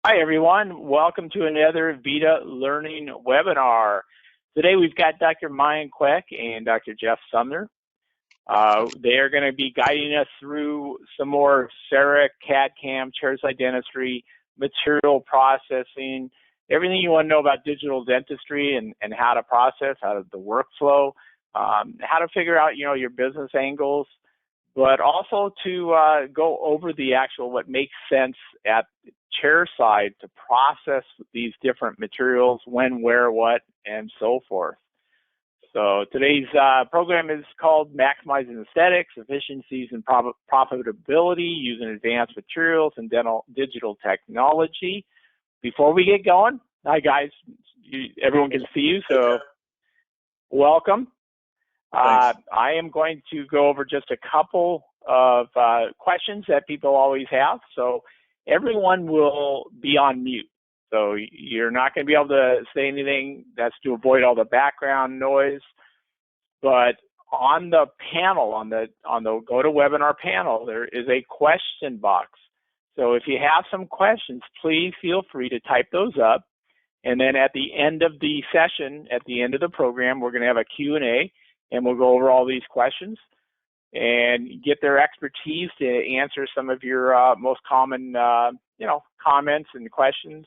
Hi, everyone. Welcome to another VITA Learning webinar. Today we've got Dr. Miyen Kwek and Dr. Jeff Sumner. They are going to be guiding us through some more CEREC, CAD/CAM, chairside dentistry, material processing, everything you want to know about digital dentistry and how to process, how to the workflow, how to figure out, your business angles, but also to go over the actual what makes sense at chair side to process these different materials, when, where, what, and so forth. So today's program is called Maximizing Aesthetics, Efficiencies, and Profitability using Advanced Materials and Digital Technology. Before we get going, hi guys, everyone can see you, so welcome. I am going to go over just a couple of questions that people always have. So everyone will be on mute. So you're not going to be able to say anything. That's to avoid all the background noise. But on the panel, on the GoToWebinar panel, there is a question box. So if you have some questions, please feel free to type those up. And then at the end of the session, at the end of the program, we're going to have a Q&A. And we'll go over all these questions and get their expertise to answer some of your most common, comments and questions,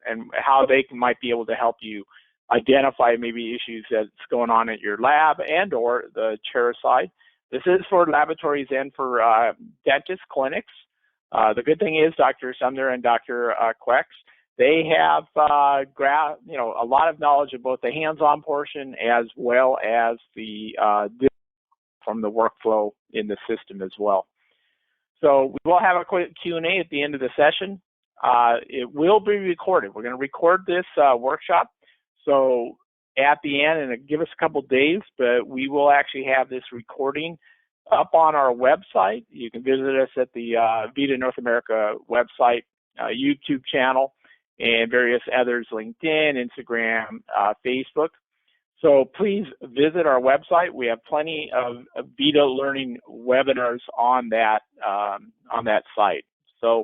and how they might be able to help you identify maybe issues that's going on at your lab and or the chair side. This is for laboratories and for dentist clinics. The good thing is Dr. Sumner and Dr. Kwek, they have a lot of knowledge of both the hands-on portion as well as the from the workflow in the system as well. So we will have a quick Q&A at the end of the session. It will be recorded. We're going to record this workshop. So at the end, and give us a couple days, but we will actually have this recording up on our website. You can visit us at the VITA North America website, YouTube channel, and various others, LinkedIn, Instagram, Facebook. So please visit our website. We have plenty of VITA learning webinars on that site. So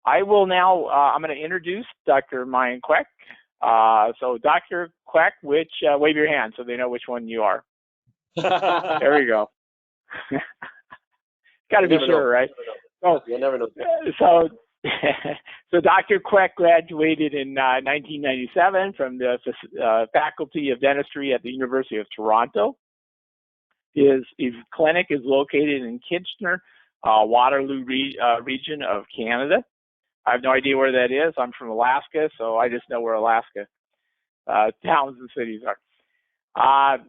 I will now, I'm going to introduce Dr. Miyen Kwek. So Dr. Kwek, wave your hand so they know which one you are. There we go. Got to be sure, right? Oh, you'll never know. So Dr. Kwek graduated in 1997 from the Faculty of Dentistry at the University of Toronto. His clinic is located in Kitchener, Waterloo region of Canada. I have no idea where that is. I'm from Alaska, so I just know where Alaska towns and cities are.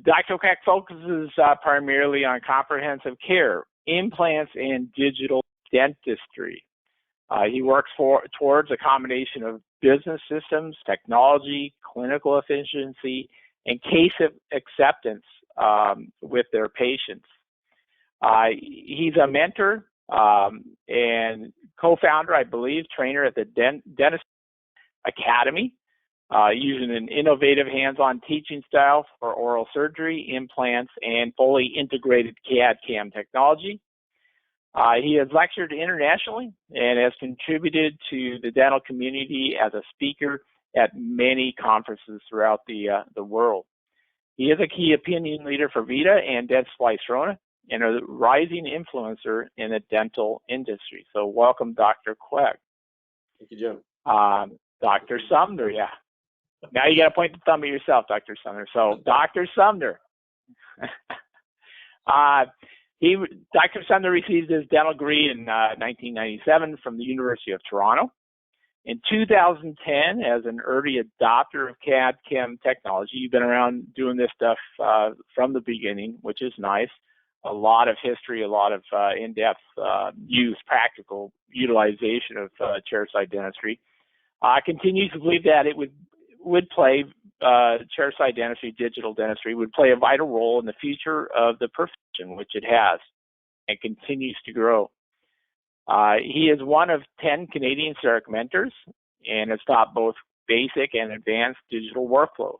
Dr. Kwek focuses primarily on comprehensive care, implants, and digital dentistry. He works towards a combination of business systems, technology, clinical efficiency, and case acceptance with their patients. He's a mentor and co-founder, I believe, trainer at the Dentist Academy, using an innovative hands-on teaching style for oral surgery, implants, and fully integrated CAD/CAM technology. He has lectured internationally and has contributed to the dental community as a speaker at many conferences throughout the world. He is a key opinion leader for VITA and Dentsply Sirona and a rising influencer in the dental industry. So welcome, Dr. Kwek. Thank you, Jim. Dr. Sumner, yeah. Now you got to point the thumb at yourself, Dr. Sumner. So Dr. Sumner. Dr. Sumner received his dental degree in 1997 from the University of Toronto. In 2010, as an early adopter of CAD/CAM technology, you've been around doing this stuff from the beginning, which is nice. A lot of history, a lot of in-depth use, practical utilization of chairside dentistry. I continue to believe that it would play chairside dentistry, digital dentistry, would play a vital role in the future of the profession, which it has and continues to grow. He is one of 10 Canadian CEREC mentors and has taught both basic and advanced digital workflow.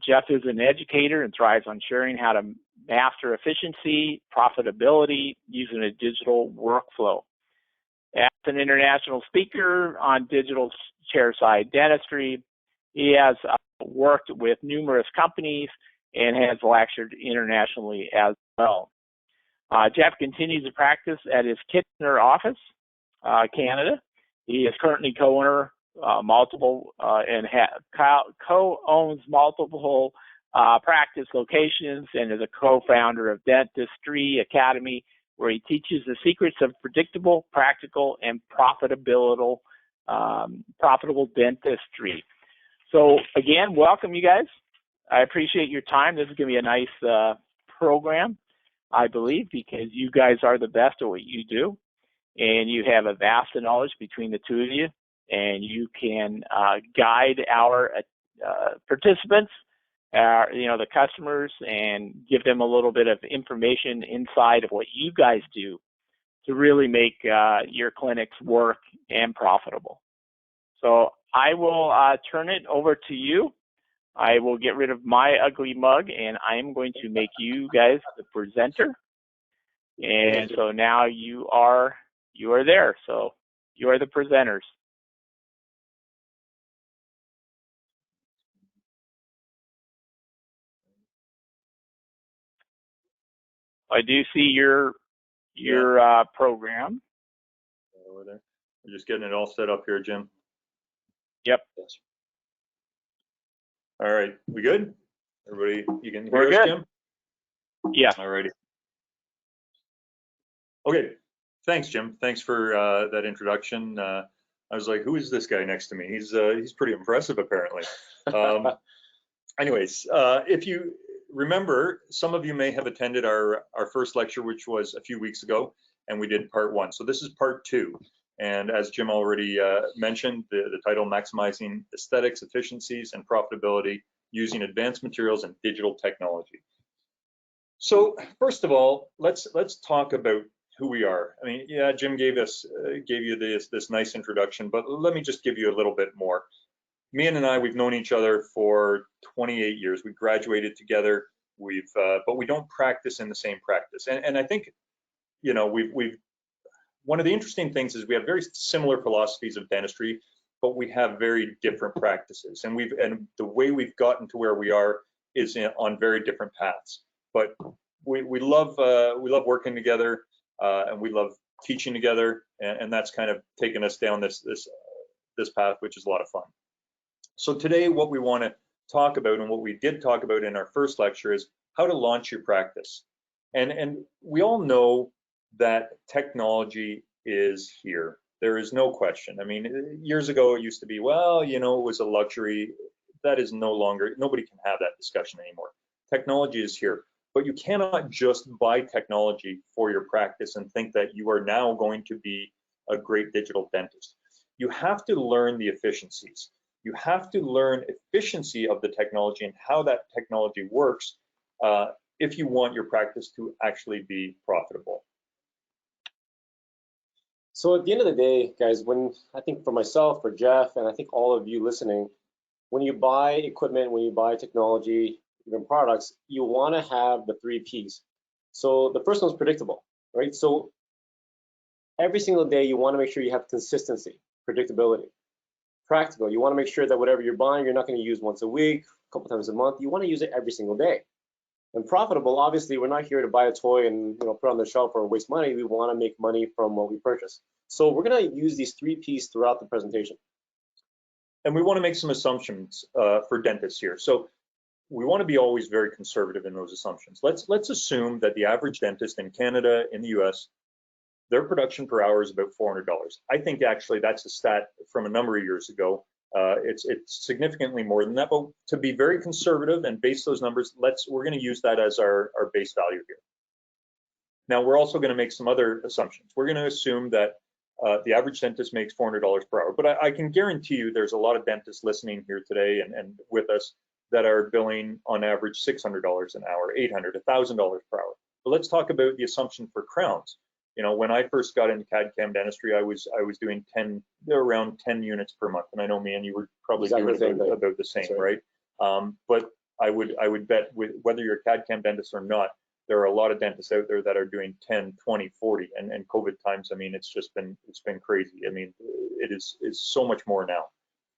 Jeff is an educator and thrives on sharing how to master efficiency, profitability using a digital workflow. As an international speaker on digital chairside dentistry, he has worked with numerous companies and has lectured internationally as well. Jeff continues to practice at his Kitchener office, Canada. He is currently co-owner multiple and co-owns multiple practice locations and is a co-founder of Dentistry Academy, where he teaches the secrets of predictable, practical, and profitable dentistry. So again, welcome you guys. I appreciate your time. This is going to be a nice program, I believe, because you guys are the best at what you do, and you have a vast knowledge between the two of you, and you can guide our participants, the customers, and give them a little bit of information inside of what you guys do to really make your clinics work and profitable. So I will turn it over to you. I will get rid of my ugly mug, and I'm going to make you guys the presenter. And so now you are there. So you are the presenters. I do see your program. Over there. We're just getting it all set up here, Jim. Yep. All right, we good? Everybody, you can hear us, Jim? Yeah. All righty. Okay, thanks, Jim. Thanks for that introduction. I was like, who is this guy next to me? He's pretty impressive, apparently. Anyways, if you remember, some of you may have attended our first lecture, which was a few weeks ago, and we did part 1. So this is part 2. And as Jim already mentioned, the title, Maximizing Aesthetics, Efficiencies, and Profitability Using Advanced Materials and Digital Technology. So first of all, let's talk about who we are. I mean, yeah, Jim gave you this nice introduction, but let me just give you a little bit more. Miyen and I, we've known each other for 28 years. We graduated together. But we don't practice in the same practice. And I think, one of the interesting things is we have very similar philosophies of dentistry, but we have very different practices. And the way we've gotten to where we are is on very different paths. But we love working together, and we love teaching together, and that's kind of taken us down this path, which is a lot of fun. So today, what we want to talk about, and what we did talk about in our first lecture, is how to launch your practice. And we all know that technology is here. There is no question. I mean, years ago it used to be, well, it was a luxury. That is no longer, nobody can have that discussion anymore. Technology is here, but you cannot just buy technology for your practice and think that you are now going to be a great digital dentist. You have to learn the efficiencies. You have to learn efficiency of the technology and how that technology works if you want your practice to actually be profitable. So at the end of the day, guys, I think for myself, for Jeff, and I think all of you listening, when you buy equipment, when you buy technology, even products, you want to have the 3 Ps. So the first one's predictable, right? So every single day, you want to make sure you have consistency, predictability. Practical, you want to make sure that whatever you're buying, you're not going to use once a week, a couple times a month. You want to use it every single day. And profitable, obviously, we're not here to buy a toy and put it on the shelf or waste money. We want to make money from what we purchase. So we're going to use these 3 Ps throughout the presentation. And we want to make some assumptions for dentists here. So we want to be always very conservative in those assumptions. Let's assume that the average dentist in Canada, in the US, their production per hour is about $400. I think actually that's a stat from a number of years ago. It's significantly more than that, but to be very conservative and base those numbers, we're going to use that as our base value here. Now, we're also going to make some other assumptions. We're going to assume that the average dentist makes $400 per hour, but I can guarantee you there's a lot of dentists listening here today and with us that are billing on average $600 an hour, $800, $1,000 per hour. But let's talk about the assumption for crowns. When I first got into CAD/CAM dentistry, I was doing around 10 units per month, and I know, man, you were probably doing about the same, right? But I would bet whether you're a CAD/CAM dentist or not, there are a lot of dentists out there that are doing 10, 20, 40, and COVID times, I mean, it's been crazy. I mean, it is so much more now.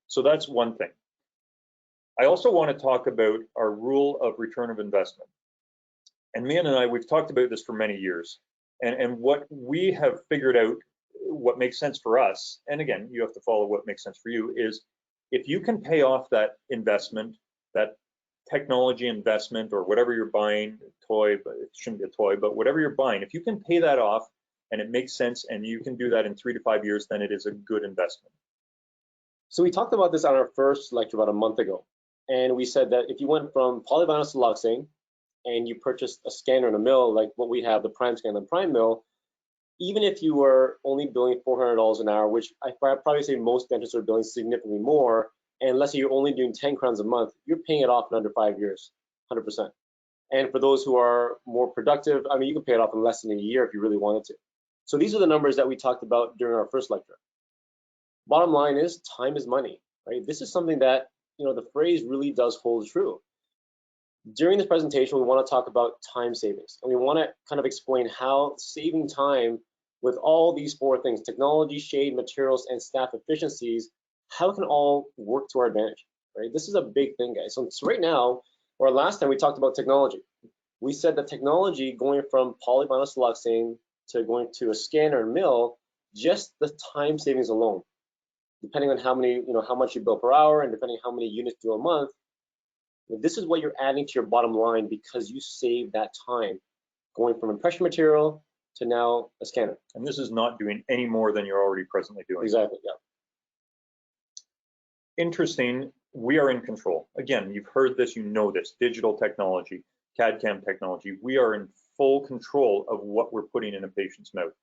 So that's one thing. I also want to talk about our rule of return of investment. And Miyen and I, we've talked about this for many years. And what we have figured out, what makes sense for us, and again, you have to follow what makes sense for you, is if you can pay off that investment, that technology investment, or whatever you're buying, toy, but it shouldn't be a toy, but whatever you're buying, if you can pay that off and it makes sense and you can do that in 3 to 5 years, then it is a good investment. So we talked about this on our first lecture about a month ago. And we said that if you went from polyvinyl siloxane and you purchased a scanner and a mill, like what we have, the Prime Scan and Prime Mill, even if you were only billing $400 an hour, which I'd probably say most dentists are billing significantly more, and let's say you're only doing 10 crowns a month, you're paying it off in under 5 years, 100%. And for those who are more productive, I mean, you can pay it off in less than a year if you really wanted to. So these are the numbers that we talked about during our first lecture. Bottom line is, time is money, right? This is something that, you know, the phrase really does hold true. During this presentation, we want to talk about time savings, and we want to kind of explain how saving time with all these 4 things, technology, shade, materials, and staff efficiencies, how it can all work to our advantage, right? This is a big thing, guys. So right now, or last time we talked about technology. We said that technology going from polyvinyl siloxane to going to a scanner and mill, just the time savings alone, depending on how many, you know, how much you bill per hour and depending on how many units you do a month, this is what you're adding to your bottom line because you save that time going from impression material to now a scanner. And this is not doing any more than you're already presently doing. Exactly, yeah. Interesting, we are in control. Again, you've heard this, you know this, digital technology, CAD/CAM technology. We are in full control of what we're putting in a patient's mouth.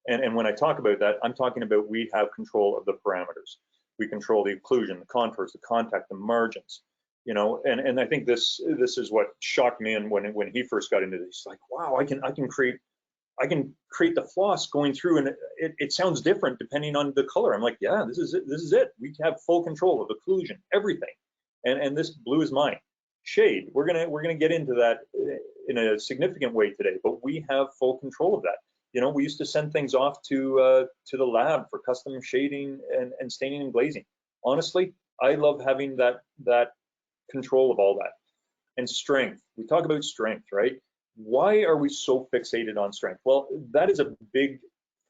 And when I talk about that, I'm talking about we have control of the parameters. We control the occlusion, the contours, the contact, the margins. You know, and I think this is what shocked me and when he first got into this. He's like, wow, I can create the floss going through, and it sounds different depending on the color. I'm like, yeah, this is it. We have full control of occlusion, everything, and this blew his mind. Shade, we're gonna get into that in a significant way today, but we have full control of that. You know, we used to send things off to the lab for custom shading and staining and glazing. Honestly, I love having that control of all that. And strength, we talk about strength, right? Why are we so fixated on strength? Well, that is a big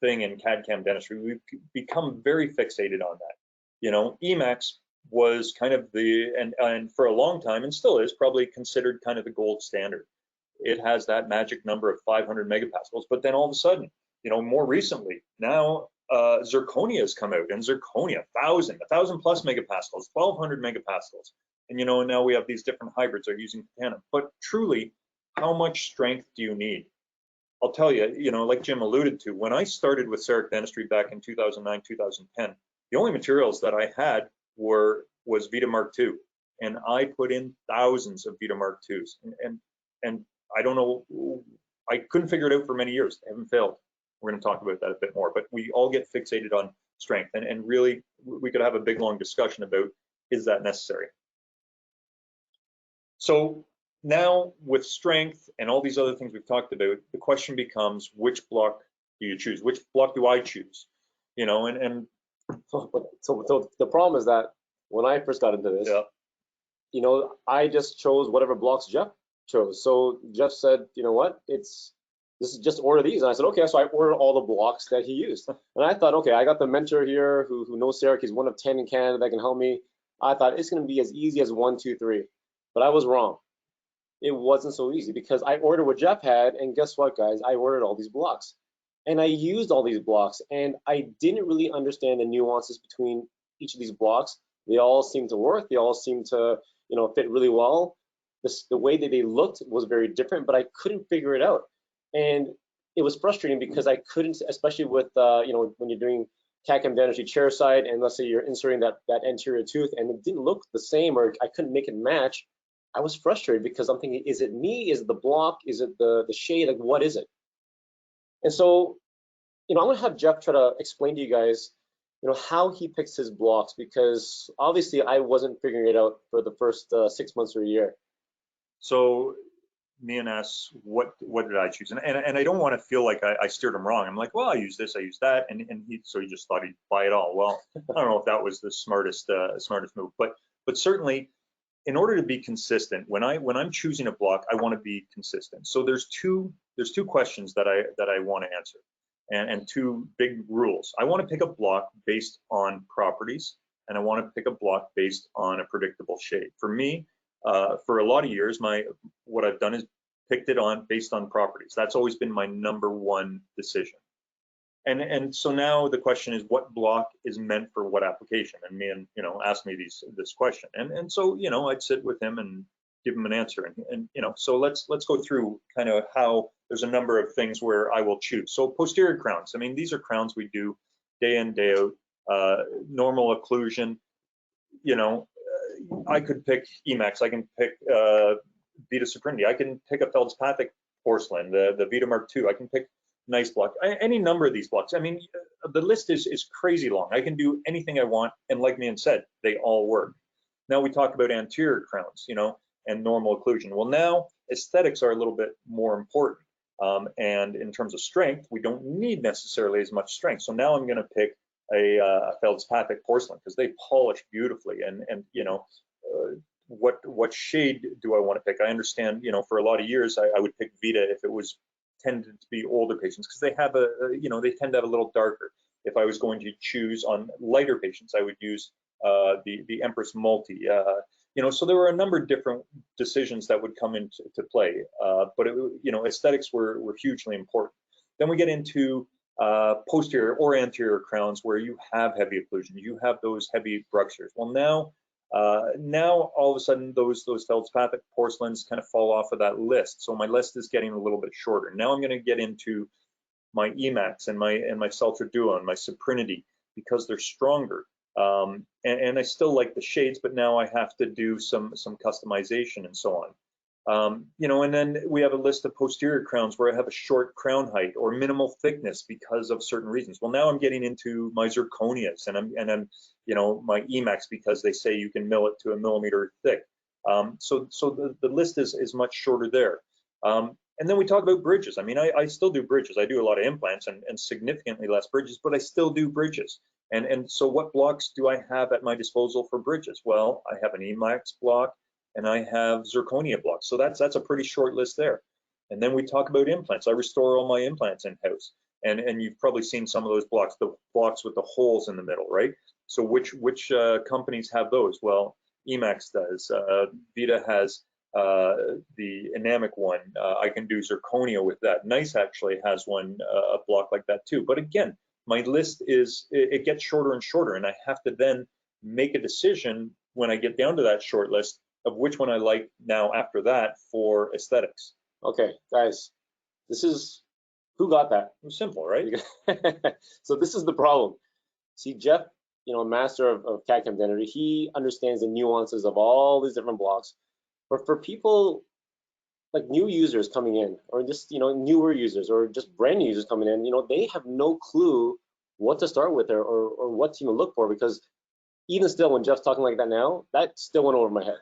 thing in CAD/CAM dentistry. We've become very fixated on that. You know, Emax was kind of and for a long time, and still is, probably considered kind of the gold standard. It has that magic number of 500 megapascals, but then all of a sudden, you know, more recently, now zirconia has come out, and zirconia, 1,000 plus megapascals, 1,200 megapascals. And, you know, now we have these different hybrids that are using titanium. But truly, how much strength do you need? I'll tell you, you know, like Jim alluded to, when I started with CEREC dentistry back in 2009, 2010, the only materials that I had was VITA Mark II. And I put in thousands of VITA Mark IIs. And I don't know, I couldn't figure it out for many years. They haven't failed. We're going to talk about that a bit more. But we all get fixated on strength. And really, we could have a big, long discussion about, is that necessary? So now with strength and all these other things we've talked about, the question becomes, which block do you choose? Which block do I choose? You know, So the problem is that when I first got into this, yeah. You know, I just chose whatever blocks Jeff chose. So Jeff said, you know what, this is just order these. And I said, okay, so I ordered all the blocks that he used. And I thought, okay, I got the mentor here who knows CEREC. He's one of 10 in Canada that can help me. I thought it's going to be as easy as 1, 2, 3. But I was wrong. It wasn't so easy because I ordered what Jeff had, and guess what, guys? I ordered all these blocks, and I used all these blocks, and I didn't really understand the nuances between each of these blocks. They all seemed to work. They all seemed to, you know, fit really well. The way that they looked was very different, but I couldn't figure it out, and it was frustrating because I couldn't, especially with you know, when you're doing CAD/CAM dentistry chairside, and let's say you're inserting that anterior tooth, and it didn't look the same, or I couldn't make it match. I was frustrated because I'm thinking, is it me? Is it the block? Is it the shade? Like, what is it? And so, you know, I'm gonna have Jeff try to explain to you guys, you know, how he picks his blocks, because obviously I wasn't figuring it out for the first 6 months or a year. So Miyen asks, what did I choose? And I don't want to feel like I steered him wrong. I'm like, well, I use this, I use that, and so he just thought he'd buy it all. Well, I don't know if that was the smartest move, but certainly, in order to be consistent, when I'm choosing a block, I want to be consistent. So there's two questions that I want to answer, and two big rules. I want to pick a block based on properties, and I want to pick a block based on a predictable shade. For me, for a lot of years, what I've done is picked it based on properties. That's always been my number one decision. And so now the question is, what block is meant for what application? And Miyen, asked me this question, and so I'd sit with him and give him an answer, and so let's go through kind of how there's a number of things where I will choose. So posterior crowns, I mean, these are crowns we do day in, day out. Normal occlusion, I could pick Emax, I can pick VITA Suprinity, I can pick a feldspathic porcelain, the VITA Mark II, I can pick nice block, any number of these blocks. I mean, the list is crazy long. I can do anything I want, and like Miyen said, they all work. Now we talk about anterior crowns, and normal occlusion. Well, now aesthetics are a little bit more important, and in terms of strength, we don't need necessarily as much strength. So now I'm going to pick a feldspathic porcelain because they polish beautifully, and what shade do I want to pick? I understand, for a lot of years I would pick VITA if it was tended to be older patients, because they have they tend to have a little darker. If I was going to choose on lighter patients, I would use the Empress Multi. So there were a number of different decisions that would come into play, but aesthetics were hugely important. Then we get into posterior or anterior crowns where you have heavy occlusion, you have those heavy bruxures. Well, now all of a sudden those feldspathic porcelains kind of fall off of that list. So my list is getting a little bit shorter. Now I'm going to get into my Emax and my Saltra Duo and my Suprinity because they're stronger. And I still like the shades, but now I have to do some customization and so on. And then we have a list of posterior crowns where I have a short crown height or minimal thickness because of certain reasons. Well, now I'm getting into my zirconias and I'm my Emax because they say you can mill it to 1 millimeter thick. So the list is much shorter there. And then we talk about bridges. I mean, I still do bridges. I do a lot of implants and significantly less bridges, but I still do bridges. And so what blocks do I have at my disposal for bridges? Well, I have an Emax block and I have zirconia blocks. So that's a pretty short list there. And then we talk about implants. I restore all my implants in-house. And you've probably seen some of those blocks, the blocks with the holes in the middle, right? So which companies have those? Well, Emax does. VITA has the anamic one. I can do zirconia with that. Nice actually has one, a block like that too. But again, my list it gets shorter and shorter, and I have to then make a decision when I get down to that short list of which one I like now after that for aesthetics. Okay, guys, who got that? It was simple, right? So this is the problem. See, Jeff, a master of CAD/CAM dentistry, he understands the nuances of all these different blocks. But for people like new users coming in, or just newer users, or just brand new users coming in, they have no clue what to start with or what to even look for, because even still, when Jeff's talking like that now, that still went over my head.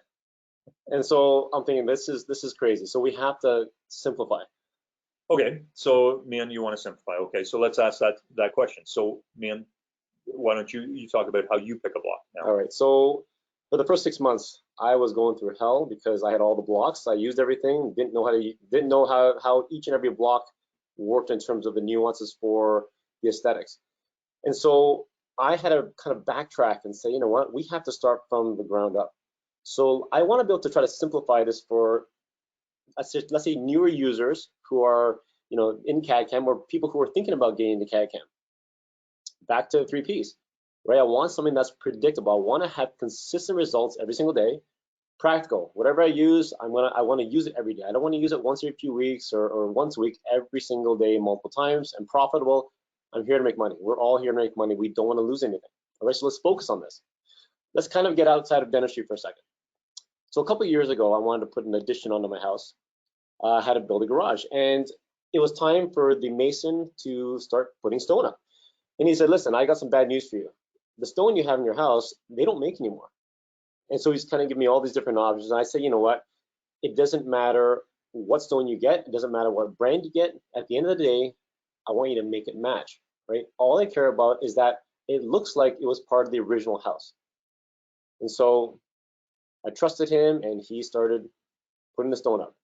And so I'm thinking this is crazy. So we have to simplify. Okay, so Miyen, you want to simplify? Okay, so let's ask that question. So Miyen, why don't you talk about how you pick a block now? All right. So for the first 6 months, I was going through hell because I had all the blocks. I used everything. Didn't know how each and every block worked in terms of the nuances for the aesthetics. And so I had to kind of backtrack and say, you know what, we have to start from the ground up. So I want to be able to try to simplify this for, let's say, newer users who are, in CAD/CAM, or people who are thinking about getting into CAD/CAM. Back to 3 Ps, right? I want something that's predictable. I want to have consistent results every single day. Practical. Whatever I use, I want to use it every day. I don't want to use it once every few weeks or once a week, every single day, multiple times. And profitable. I'm here to make money. We're all here to make money. We don't want to lose anything. All right, so let's focus on this. Let's kind of get outside of dentistry for a second. So a couple of years ago, I wanted to put an addition onto my house. I had to build a garage, and it was time for the mason to start putting stone up. And he said, listen, I got some bad news for you. The stone you have in your house, they don't make anymore. And so he's kind of giving me all these different options. And I say, you know what? It doesn't matter what stone you get. It doesn't matter what brand you get. At the end of the day, I want you to make it match, right? All I care about is that it looks like it was part of the original house. And so I trusted him, and he started putting the stone up.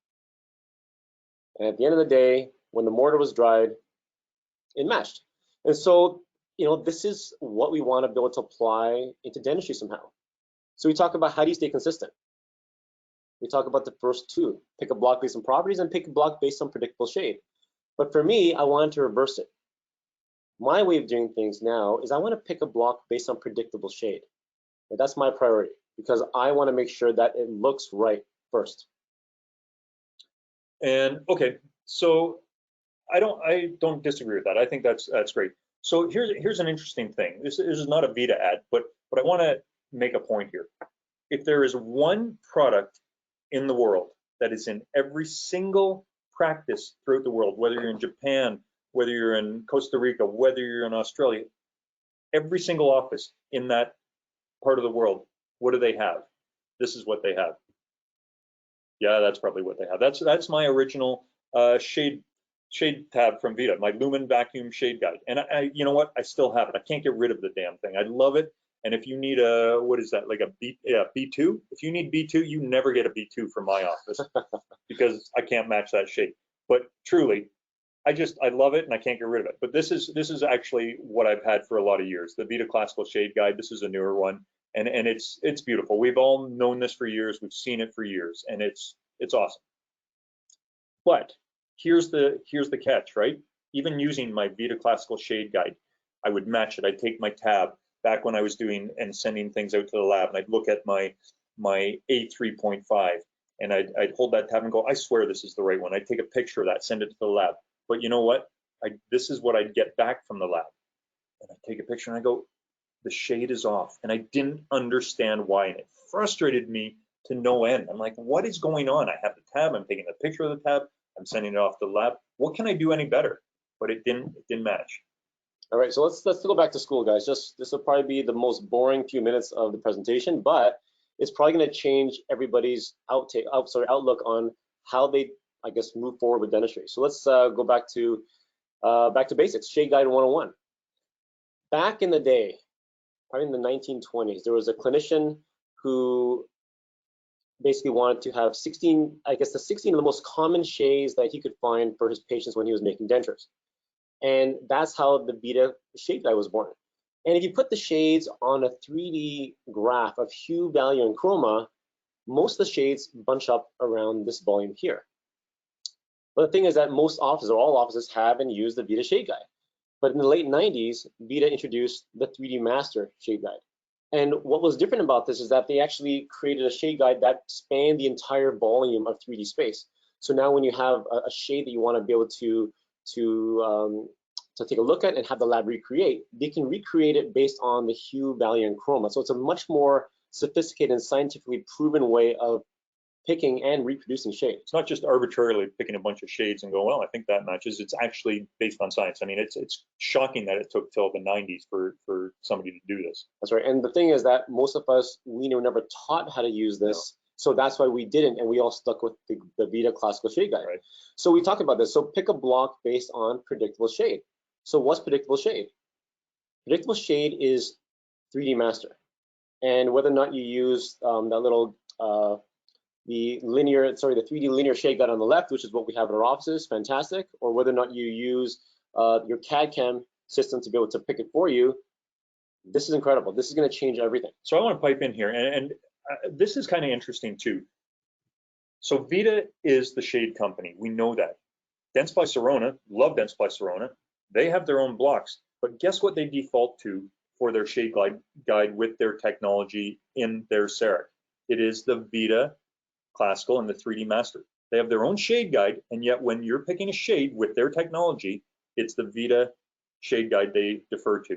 And at the end of the day, when the mortar was dried, it matched. And so, you know, this is what we want to be able to apply into dentistry somehow. So we talk about how do you stay consistent. We talk about the first two, pick a block based on properties and pick a block based on predictable shade. But for me, I wanted to reverse it. My way of doing things now is I want to pick a block based on predictable shade. And that's my priority because I want to make sure that it looks right first. And okay, so I don't disagree with that. I think that's great. So here's an interesting thing. This is not a VITA ad, but I want to make a point here. If there is one product in the world that is in every single practice throughout the world, whether you're in Japan, whether you're in Costa Rica, whether you're in Australia, every single office in that part of the world, what do they have? This is what they have. Yeah, that's probably what they have. That's my original shade tab from VITA, my Lumen Vacuum Shade Guide. And I you know what? I still have it. I can't get rid of the damn thing. I love it. And if you need a, what is that, like a B2? If you need B2, you never get a B2 from my office because I can't match that shade. But truly, I love it and I can't get rid of it. But this is actually what I've had for a lot of years. The VITA Classical Shade Guide. This is a newer one, and it's beautiful. We've all known this for years. We've seen it for years, and it's awesome. But here's the catch, right? Even using my VITA Classical Shade Guide, I would match it. I'd take my tab back when I was doing and sending things out to the lab, and I'd look at my A3.5, and I'd hold that tab and go, I swear this is the right one. I'd take a picture of that, send it to the lab. But you know what? This is what I'd get back from the lab. And I'd take a picture and I go, the shade is off. And I didn't understand why. And it frustrated me to no end. I'm like, what is going on? I have the tab, I'm taking a picture of the tab, I'm sending it off to the lab. What can I do any better? But it didn't match. All right, so let's go back to school, guys. This will probably be the most boring few minutes of the presentation, but it's probably going to change everybody's outlook on how they, I guess, move forward with dentistry. So let's go back to basics. Shade Guide 101. Back in the day, probably in the 1920s, there was a clinician who basically wanted to have 16, I guess, the 16 of the most common shades that he could find for his patients when he was making dentures. And that's how the VITA Shade Guide was born. And if you put the shades on a 3D graph of hue, value, and chroma, most of the shades bunch up around this volume here. But the thing is that most offices, or all offices, have and use the VITA Shade Guide. But in the late 90s, VITA introduced the 3D Master Shade Guide. And what was different about this is that they actually created a shade guide that spanned the entire volume of 3D space. So now when you have a shade that you want to be able to take a look at and have the lab recreate, they can recreate it based on the hue, value, and chroma. So it's a much more sophisticated and scientifically proven way of picking and reproducing shade. It's not just arbitrarily picking a bunch of shades and go, well, I think that matches. It's actually based on science. I mean, it's shocking that it took till the 90s for somebody to do this. That's right. And the thing is that most of us, we were never taught how to use this. No. So that's why we didn't, and we all stuck with the VITA Classical Shade Guide. Right. So we talked about this. So pick a block based on predictable shade. So what's predictable shade? Predictable shade is 3D Master. And whether or not you use that little the 3D linear shade guide on the left, which is what we have in our offices, fantastic, or whether or not you use your CAD/CAM system to be able to pick it for you, this is incredible. This is going to change everything. So I want to pipe in here, and this is kind of interesting too. So VITA is the shade company. We know that. Dentsply Sirona, love Dentsply Sirona. They have their own blocks, but guess what they default to for their shade guide with their technology in their CEREC? It is the VITA Classical and the 3D Master. They have their own shade guide, and yet when you're picking a shade with their technology, it's the VITA shade guide they defer to.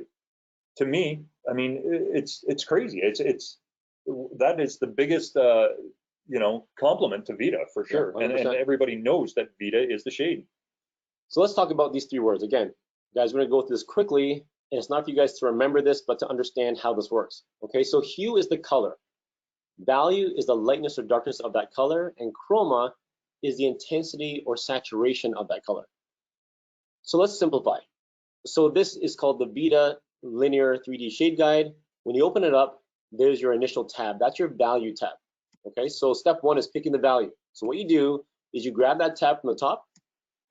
To me, I mean, it's crazy. That is the biggest compliment to VITA for sure. Yeah, and everybody knows that VITA is the shade. So let's talk about these three words again, guys. We're gonna go through this quickly, and it's not for you guys to remember this, but to understand how this works. Okay, so hue is the color. Value is the lightness or darkness of that color, and chroma is the intensity or saturation of that color. So let's simplify. So this is called the VITA Linear 3D Shade Guide. When you open it up, there's your initial tab. That's your value tab. Okay, so step one is picking the value. So what you do is you grab that tab from the top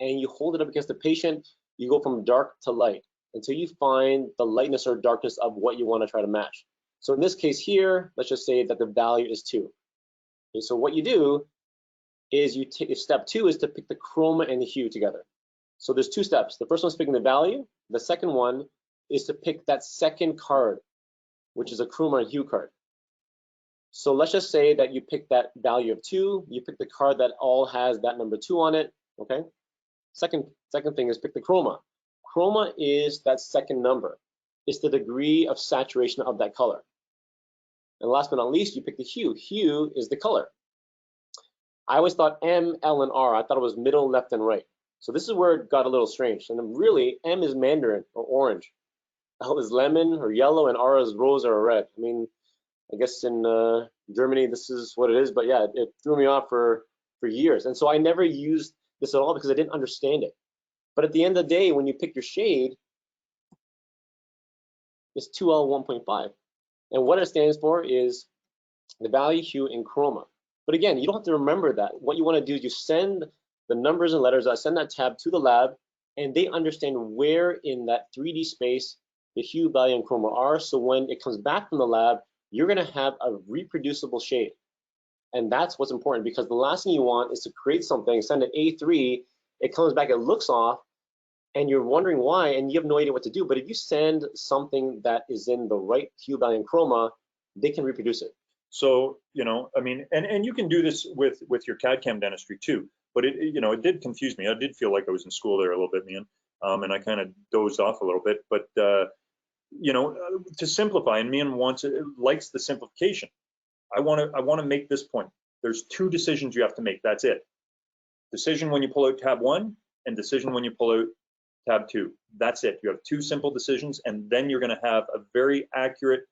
and you hold it up against the patient. You go from dark to light until you find the lightness or darkness of what you want to try to match. So in this case here, let's just say that the value is 2. Okay, so what you do is you take step 2 is to pick the chroma and the hue together. So there's 2 steps. The first one is picking the value. The second one is to pick that second card, which is a chroma and hue card. So let's just say that you pick that value of 2. You pick the card that all has that number 2 on it. Okay. Second thing is pick the chroma. Chroma is that second number. It's the degree of saturation of that color. And last but not least, you pick the hue. Hue is the color. I always thought M, L, and R. I thought it was middle, left, and right. So this is where it got a little strange. And really, M is mandarin or orange. L is lemon or yellow, and R is rose or red. I mean, I guess in Germany, this is what it is. But yeah, it threw me off for years. And so I never used this at all because I didn't understand it. But at the end of the day, when you pick your shade, it's 2L 1.5. And what it stands for is the value, hue, and chroma. But again, you don't have to remember that. What you want to do is you send the numbers and letters, I send that tab to the lab, and they understand where in that 3D space the hue, value, and chroma are. So when it comes back from the lab, you're going to have a reproducible shade. And that's what's important, because the last thing you want is to create something, send it A3, it comes back, it looks off, and you're wondering why, and you have no idea what to do. But if you send something that is in the right hue, value, and chroma, they can reproduce it. So, you know, I mean, and you can do this with your CAD/CAM dentistry too. But it did confuse me. I did feel like I was in school there a little bit, Miyen, and I kind of dozed off a little bit. But to simplify, and Miyen likes the simplification. I want to make this point. There's 2 decisions you have to make. That's it. Decision when you pull out tab 1, and decision when you pull out tab 2. That's it. You have 2 simple decisions, and then you're going to have a very accurate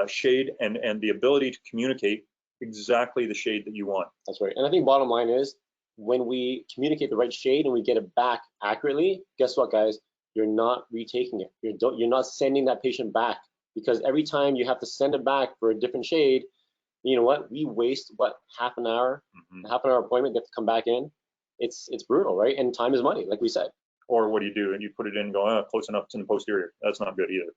shade and the ability to communicate exactly the shade that you want. That's right. And I think bottom line is, when we communicate the right shade and we get it back accurately, guess what, guys? You're not retaking it. You're not sending that patient back, because every time you have to send it back for a different shade, you know what? We waste half an hour, half an hour appointment. They have to come back in. It's brutal, right? And time is money, like we said. Or what do you do? And you put it in, go close enough to the posterior. That's not good either.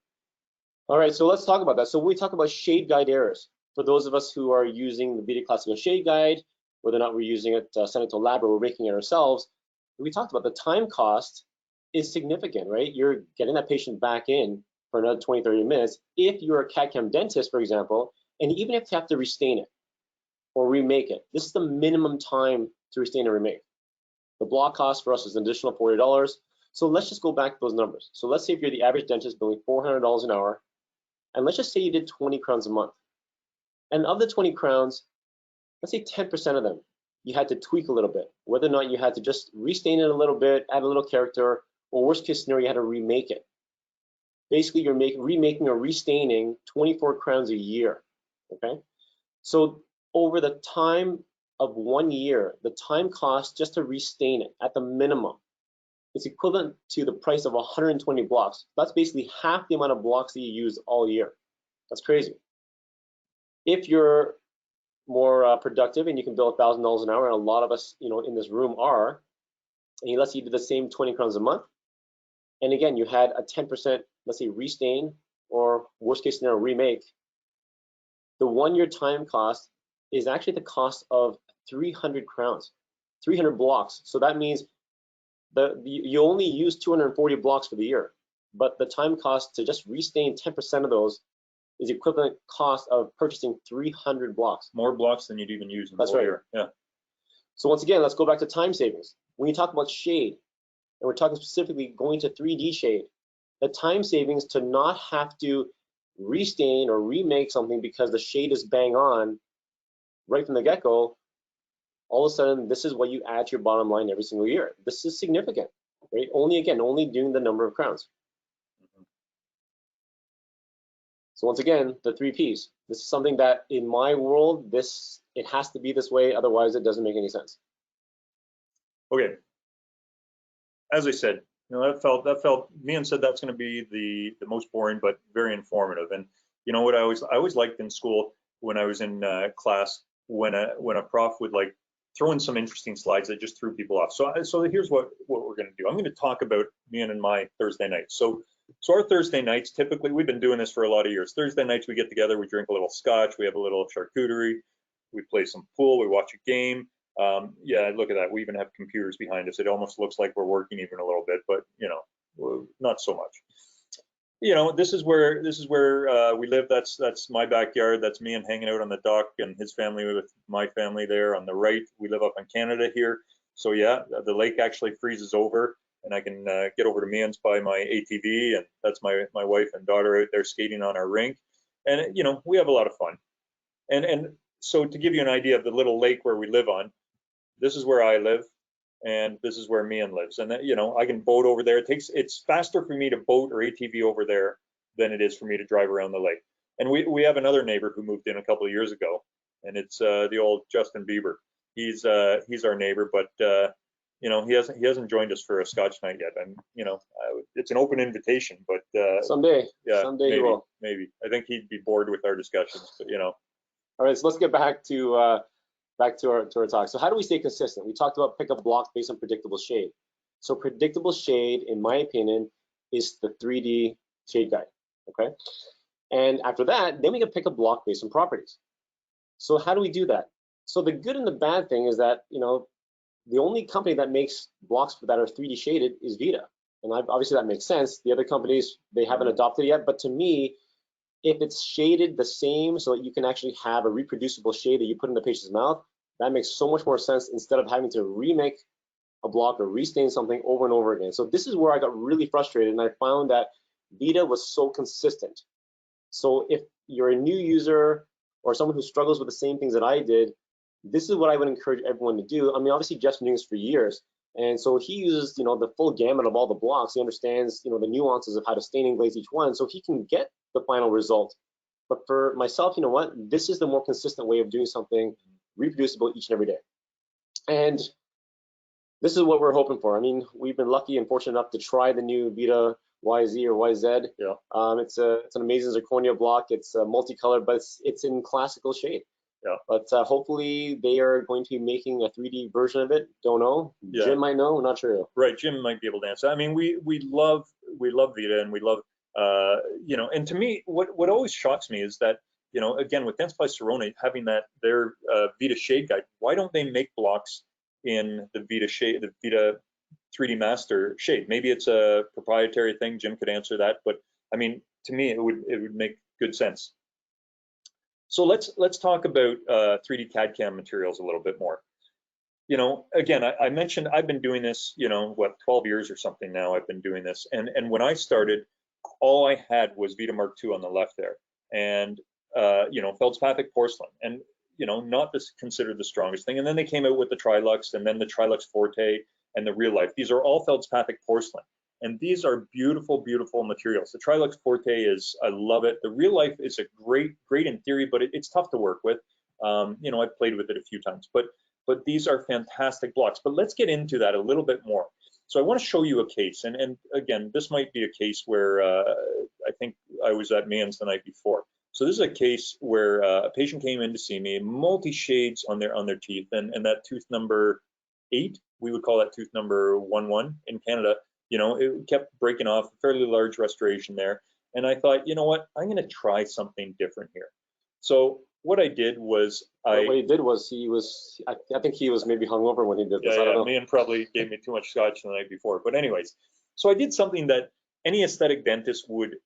All right, so let's talk about that. So we talk about shade guide errors. For those of us who are using the VITA Classical Shade Guide, whether or not we're using it, send it to a lab, or we're making it ourselves, we talked about the time cost is significant, right? You're getting that patient back in for another 20, 30 minutes. If you're a CAD/CAM dentist, for example, and even if you have to restain it or remake it, this is the minimum time to restain and remake. The block cost for us is an additional $40. So let's just go back to those numbers. So let's say if you're the average dentist billing $400 an hour, and let's just say you did 20 crowns a month. And of the 20 crowns, let's say 10% of them, you had to tweak a little bit, whether or not you had to just restain it a little bit, add a little character, or worst case scenario, you had to remake it. Basically, you're remaking or restaining 24 crowns a year, okay? So over the time of 1 year, the time cost just to restain it at the minimum is equivalent to the price of 120 blocks. That's basically half the amount of blocks that you use all year. That's crazy. If you're more productive and you can bill $1,000 an hour, and a lot of us, in this room are, and let's say you did the same 20 crowns a month, and again, you had a 10%, let's say, restain, or worst case scenario, remake, the 1 year time cost is actually the cost of 300 crowns, 300 blocks. So that means you only use 240 blocks for the year, but the time cost to just restain 10% of those is equivalent cost of purchasing 300 blocks. More blocks than you'd even use in the whole year. Yeah. So once again, let's go back to time savings. When you talk about shade, and we're talking specifically going to 3D shade, the time savings to not have to restain or remake something because the shade is bang on right from the get-go, all of a sudden, this is what you add to your bottom line every single year. This is significant, right? Only doing the number of crowns. So once again, the 3 Ps. This is something that in my world, it has to be this way, otherwise it doesn't make any sense. Okay. As I said, that felt. Miyen said that's going to be the most boring, but very informative. And you know what I always liked in school when I was in class, when a prof would like throw in some interesting slides that just threw people off. So here's what we're going to do. I'm going to talk about Miyen and my Thursday nights. So our Thursday nights, typically, we've been doing this for a lot of years. Thursday nights, we get together, we drink a little scotch, we have a little charcuterie, we play some pool, we watch a game. Yeah, look at that. We even have computers behind us. It almost looks like we're working even a little bit, but not so much. This is where we live. That's my backyard. That's me and hanging out on the dock, and his family with my family there on the right. We live up in Canada here, so yeah, the lake actually freezes over, and I can get over to Miyen's by my ATV, and that's my wife and daughter out there skating on our rink, and we have a lot of fun. And so to give you an idea of the little lake where we live on, this is where I live, and this is where Miyen lives. And I can boat over there. It's faster for me to boat or ATV over there than it is for me to drive around the lake. And we have another neighbor who moved in a couple of years ago, and it's the old Justin Bieber. He's our neighbor, but he hasn't joined us for a Scotch night yet. And it's an open invitation, but someday, yeah, someday maybe, you will. Maybe. I think he'd be bored with our discussions, but All right, so let's get back to our talk. So how do we stay consistent? We talked about pick up blocks based on predictable shade. So predictable shade, in my opinion, is the 3D shade guide, okay? And after that, then we can pick a block based on properties. So how do we do that? So the good and the bad thing is that, the only company that makes blocks that are 3D shaded is VITA. And obviously that makes sense. The other companies, they haven't adopted it yet, but to me, if it's shaded the same so that you can actually have a reproducible shade that you put in the patient's mouth, that makes so much more sense instead of having to remake a block or restain something over and over again. So this is where I got really frustrated, and I found that VITA was so consistent. So if you're a new user or someone who struggles with the same things that I did, this is what I would encourage everyone to do. I mean, obviously Jeff's been doing this for years, and so he uses the full gamut of all the blocks. He understands the nuances of how to stain and glaze each one, so he can get the final result. But for myself, this is the more consistent way of doing something reproducible each and every day. And this is what we're hoping for. I mean, we've been lucky and fortunate enough to try the new VITA YZ or YZ. Yeah. It's an amazing zirconia block. It's multicolored, but it's in classical shade. Yeah. But hopefully they are going to be making a 3D version of it. Don't know. Yeah. Jim might know. Not sure. Right. Jim might be able to answer. I mean, we love VITA, and we love and to me, what always shocks me is that again, with Dentsply Sirona having their VITA shade guide, why don't they make blocks in the VITA shade, the VITA 3D Master shade? Maybe it's a proprietary thing. Jim could answer that, but I mean, to me, it would make good sense. So let's talk about 3D CAD/CAM materials a little bit more. Again, I mentioned I've been doing this, 12 years or something now. I've been doing this, and when I started, all I had was VITA Mark II on the left there, and feldspathic porcelain, and not considered the strongest thing. And then they came out with the Trilux, and then the Trilux Forte, and the Real Life. These are all feldspathic porcelain, and these are beautiful, beautiful materials. The Trilux Forte I love it. The Real Life is a great in theory, but it's tough to work with. I've played with it a few times, but these are fantastic blocks. But let's get into that a little bit more. So I want to show you a case, and again, this might be a case where I think I was at Miyen's the night before. So this is a case where a patient came in to see me, multi-shades on their teeth, and that tooth number 8, we would call that tooth number 11 in Canada. It kept breaking off, a fairly large restoration there, and I thought, you know what, I'm going to try something different here. So what I did was what he did was I think he was maybe hungover when he did this. Yeah, I don't know. Miyen probably gave me too much scotch the night before. But anyways, so I did something that any aesthetic dentist would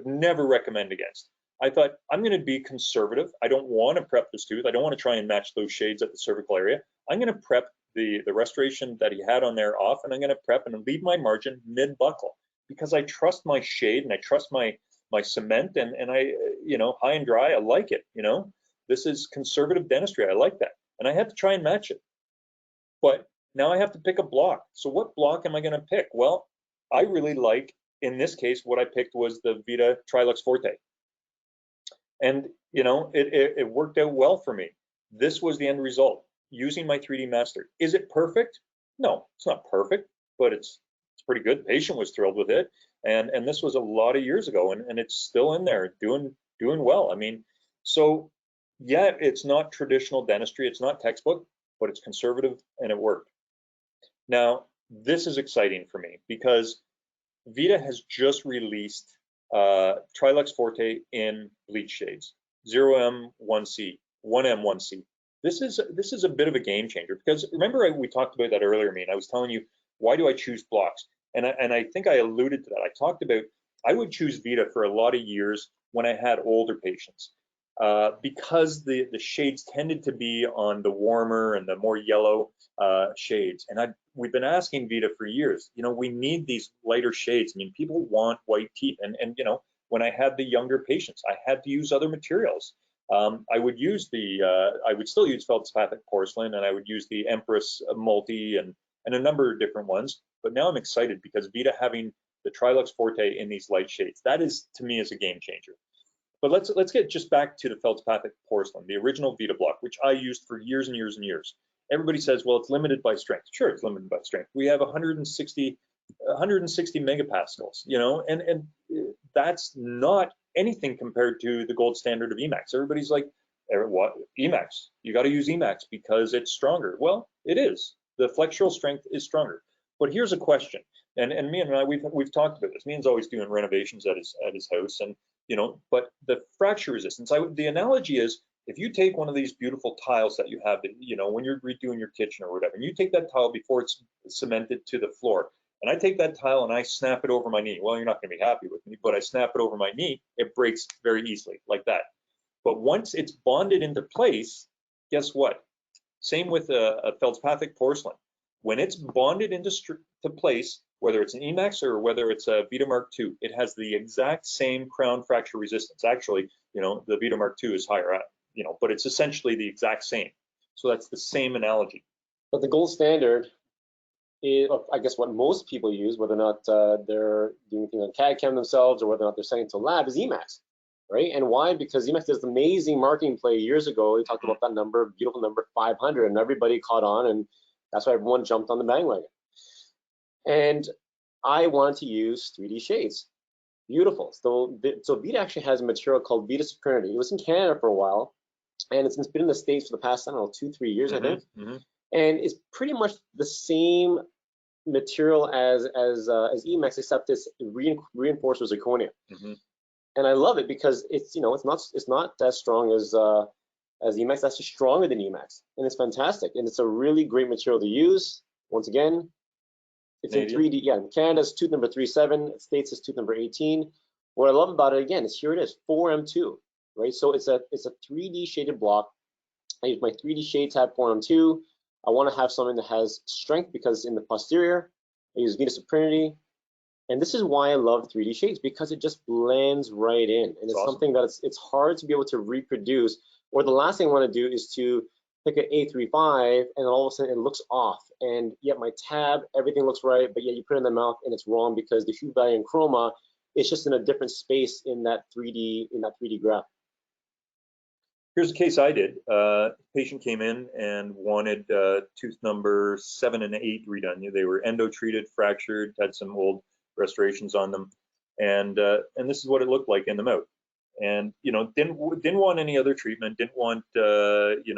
never recommend against. I thought, I'm going to be conservative. I don't want to prep this tooth. I don't want to try and match those shades at the cervical area. I'm going to prep the restoration that he had on there off, and I'm going to prep and leave my margin mid-buckle, because I trust my shade and I trust my cement, and I, high and dry, I like it. This is conservative dentistry. I like that. And I had to try and match it. But now I have to pick a block. So what block am I going to pick? Well, I really like, in this case, what I picked was the VITA Trilux Forte. And, it worked out well for me. This was the end result, using my 3D Master. Is it perfect? No, it's not perfect, but it's pretty good. The patient was thrilled with it, and this was a lot of years ago, and it's still in there doing well. I mean, so yeah, it's not traditional dentistry, it's not textbook, but it's conservative and it worked. Now, this is exciting for me because VITA has just released Trilux Forte in bleach shades, 0M1C, 1M1C. This is a bit of a game changer because remember we talked about that earlier, I was telling you, why do I choose blocks? And I think I alluded to that. I talked about I would choose VITA for a lot of years when I had older patients because the shades tended to be on the warmer and the more yellow shades. And we've been asking VITA for years, we need these lighter shades. I mean, people want white teeth. And when I had the younger patients, I had to use other materials. I would still use feldspathic porcelain, and I would use the Empress multi and a number of different ones. But now I'm excited because VITA having the Trilux Forte in these light shades, that is to me is a game changer. But let's get just back to the feldspathic porcelain, the original VITA block, which I used for years and years and years. Everybody says, well, it's limited by strength. Sure, it's limited by strength. We have 160 megapascals, and that's not anything compared to the gold standard of Emax. Everybody's like, what, Emax? You got to use Emax because it's stronger. Well, it is. The flexural strength is stronger. But here's a question, and Miyen and I, we've talked about this. Miyen's always doing renovations at his house, and but the fracture resistance. The analogy is, if you take one of these beautiful tiles that you have, when you're redoing your kitchen or whatever, and you take that tile before it's cemented to the floor, and I take that tile and I snap it over my knee. Well, you're not going to be happy with me, but I snap it over my knee, it breaks very easily like that. But once it's bonded into place, guess what? Same with a feldspathic porcelain. When it's bonded into place, whether it's an Emax or whether it's a VITA Mark II, it has the exact same crown fracture resistance. Actually, the VITA Mark II is higher, but it's essentially the exact same. So that's the same analogy. But the gold standard is, I guess, what most people use, whether or not they're doing things on CAD/CAM themselves or whether or not they're sending to lab, is Emax, right? And why? Because Emax did this amazing marketing play years ago. They talked about that number, beautiful number 500, and everybody caught on, and that's why everyone jumped on the bandwagon. And I wanted to use 3D shades. Beautiful. So VITA actually has a material called VITA Supernity. It was in Canada for a while, and it's been in the States for the past, I don't know, 2-3 years, I think. And it's pretty much the same material as Emax, except it's reinforced with zirconia. And I love it because it's not as strong as Emax. It's actually stronger than Emax, and it's fantastic. And it's a really great material to use. Once again, it's Canadian. In 3D. Yeah, in Canada it's tooth number 37. States is tooth number 18. What I love about it again is here it is, 4M2, right? So it's a 3D shaded block. I use my 3D shade tab 4M2. I want to have something that has strength because in the posterior, I use VITA Supernity. And this is why I love 3D shades, because it just blends right in. And it's awesome. Something that it's hard to be able to reproduce. Or the last thing I want to do is to pick an A35 and then all of a sudden it looks off. And yet my tab, everything looks right, but yet you put it in the mouth and it's wrong because the hue value and chroma is just in a different space in that 3D graph. Here's a case I did. Patient came in and wanted tooth number 7 and 8 redone. They were endo-treated, fractured, had some old restorations on them, and this is what it looked like in the mouth. And didn't want any other treatment. Didn't want what is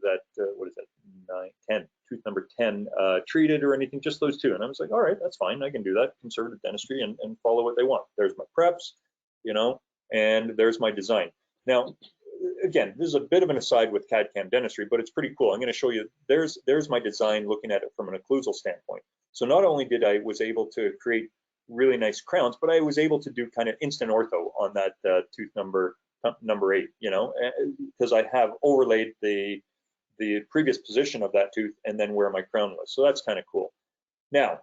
that, 9, 10, tooth number 10 treated or anything. Just those two. And I was like, all right, that's fine. I can do that. Conservative dentistry and follow what they want. There's my preps, and there's my design. Now, again, this is a bit of an aside with CAD/CAM dentistry, but it's pretty cool. I'm going to show you. There's my design looking at it from an occlusal standpoint. So not only was able to create really nice crowns, but I was able to do kind of instant ortho on that tooth number 8, because I have overlaid the previous position of that tooth and then where my crown was. So that's kind of cool. Now,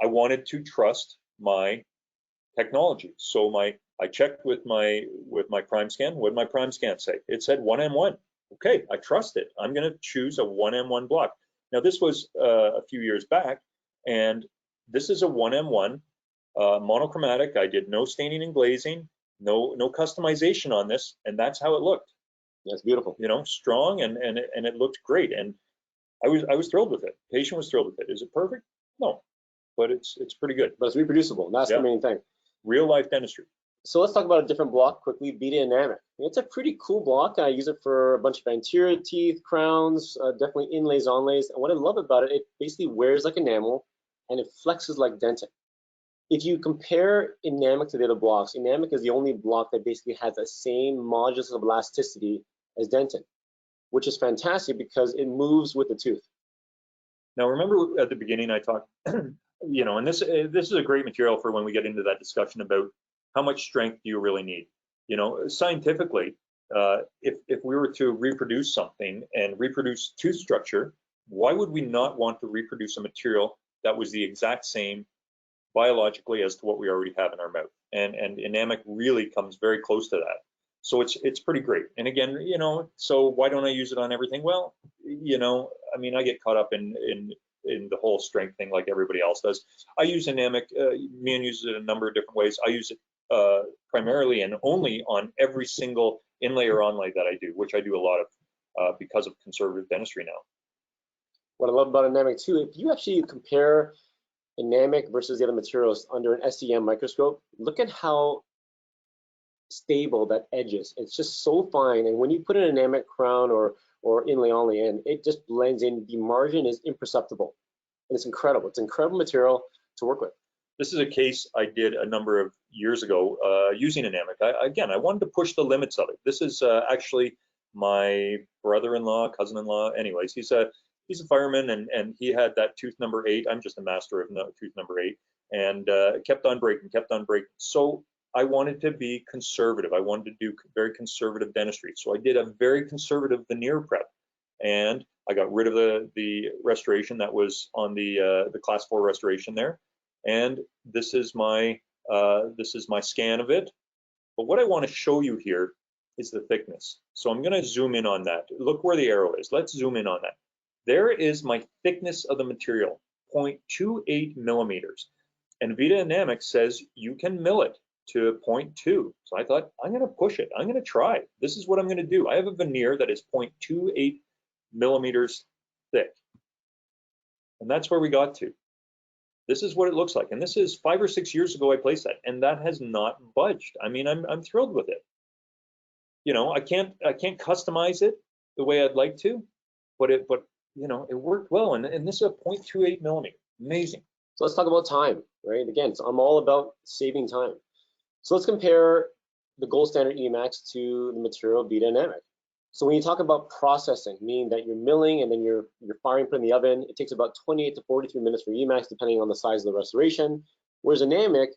I wanted to trust my technology. So I checked with my prime scan. What did my prime scan say? It said 1M1. Okay, I trust it. I'm going to choose a 1M1 block. Now, this was a few years back, and this is a 1M1 monochromatic. I did no staining and glazing, no customization on this, and that's how it looked. That's beautiful. Strong, and it looked great. And I was thrilled with it. Patient was thrilled with it. Is it perfect? No, but it's pretty good. But it's reproducible. That's the main thing. Real life dentistry. So let's talk about a different block quickly, VITA enamic. It's a pretty cool block. I use it for a bunch of anterior teeth, crowns, definitely inlays, onlays. And what I love about it, it basically wears like enamel and it flexes like dentin. If you compare enamic to the other blocks, enamic is the only block that basically has the same modulus of elasticity as dentin, which is fantastic because it moves with the tooth. Now, remember at the beginning I talked, you know, and this is a great material for when we get into that discussion about how much strength do you really need. You know, scientifically, if we were to reproduce something and reproduce tooth structure, why would we not want to reproduce a material that was the exact same biologically as to what we already have in our mouth? And enamic really comes very close to that. So it's pretty great. And again, you know, so why don't I use it on everything? Well, you know, I mean, I get caught up in the whole strength thing like everybody else does. I use enamic. Miyen uses it a number of different ways. I use it primarily and only on every single inlay or onlay that I do, which I do a lot of because of conservative dentistry now. What I love about enamic too, if you actually compare enamic versus the other materials under an SEM microscope, look at how stable that edge is. It's just so fine, and when you put an enamic crown or inlay only in, it just blends in. The margin is imperceptible, and it's incredible. It's an incredible material to work with. This is a case I did a number of years ago using enamic. Again, I wanted to push the limits of it. This is actually my brother-in-law, cousin-in-law. Anyways, he's a fireman, and he had that tooth number 8. I'm just a master of tooth number 8, and kept on breaking. So I wanted to be conservative. I wanted to do very conservative dentistry. So I did a very conservative veneer prep, and I got rid of the restoration that was on the class 4 restoration there. And this is my scan of it. But what I want to show you here is the thickness. So I'm going to zoom in on that. Look where the arrow is. Let's zoom in on that. There is my thickness of the material, 0.28 millimeters. And VITA enamic says you can mill it to 0.2. So I thought, I'm going to push it. I'm going to try. This is what I'm going to do. I have a veneer that is 0.28 millimeters thick. And that's where we got to. This is what it looks like. And this is 5 or 6 years ago I placed that, and that has not budged. I mean, I'm thrilled with it. You know, I can't customize it the way I'd like to, but you know, it worked well. And this is a 0.28 millimeter. Amazing. So let's talk about time, right? Again, so I'm all about saving time. So let's compare the gold standard Emax to the material VITA enamic. So when you talk about processing, meaning that you're milling and then you're firing, put in the oven, it takes about 28 to 43 minutes for Emax, depending on the size of the restoration. Whereas enamic,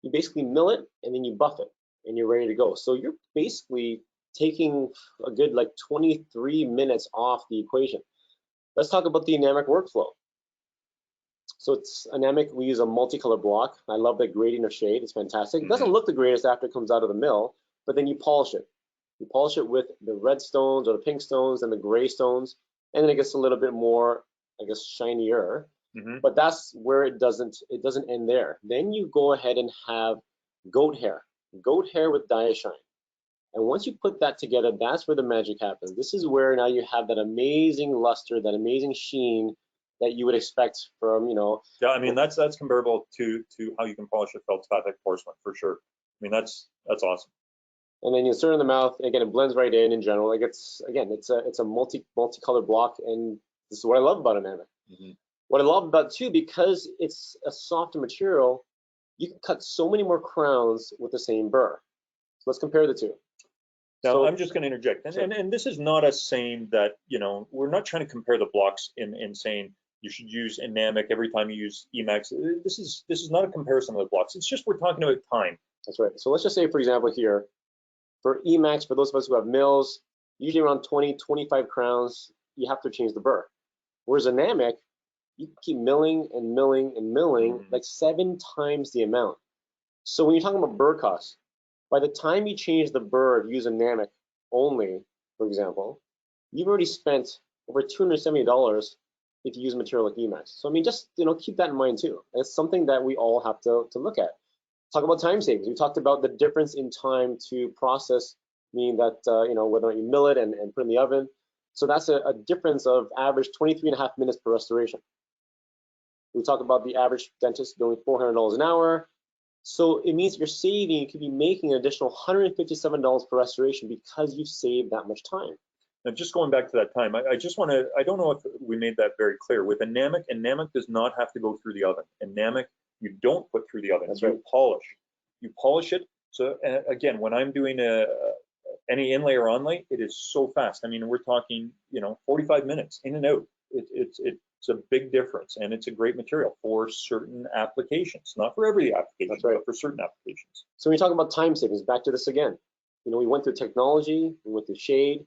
you basically mill it and then you buff it and you're ready to go. So you're basically taking a good like 23 minutes off the equation. Let's talk about the enamic workflow. So it's enamic, we use a multicolor block. I love the gradient of shade, it's fantastic. It doesn't look the greatest after it comes out of the mill, but then you polish it. You polish it with the red stones or the pink stones and the gray stones, and then it gets a little bit more, I guess, shinier. But that's where it doesn't end there. Then you go ahead and have goat hair with diashine. And once you put that together, that's where the magic happens. This is where now you have that amazing luster, that amazing sheen that you would expect from, you know. Yeah, I mean, that's comparable to how you can polish a feldspathic porcelain for sure. I mean, that's awesome. And then you insert it in the mouth, and again, it blends right in general. Like it's a multicolored block, and this is what I love about enamic. What I love about it too, because it's a softer material, you can cut so many more crowns with the same burr. So let's compare the two. Now, so, I'm just going to interject, and this is not us saying that, you know, we're not trying to compare the blocks in saying you should use enamic every time you use Emax. This is not a comparison of the blocks. It's just we're talking about time. That's right. So let's just say, for example, here, for Emax, for those of us who have mills, usually around 20, 25 crowns, you have to change the burr. Whereas enamic, you keep milling and milling and milling like 7 times the amount. So when you're talking about burr costs, by the time you change the burr to use enamic only, for example, you've already spent over $270 if you use material like Emax. So I mean, just keep that in mind too. It's something that we all have to look at. Talk about time savings. We talked about the difference in time to process, meaning that whether or not you mill it and put it in the oven. So that's a difference of average 23.5 minutes per restoration. We talk about the average dentist doing $400 an hour. So it means you're saving, you could be making an additional $157 per restoration because you've saved that much time. Now, just going back to that time, I just want to, I don't know if we made that very clear. With enamic, enamic does not have to go through the oven. Enamic, you don't put through the oven. That's you right. polish. You polish it. So again, when I'm doing any inlay or onlay, it is so fast. I mean, we're talking, 45 minutes in and out. It's a big difference, and it's a great material for certain applications, not for every application, That's right. but for certain applications. So when we talk about time savings, back to this again. We went through technology, we went through shade.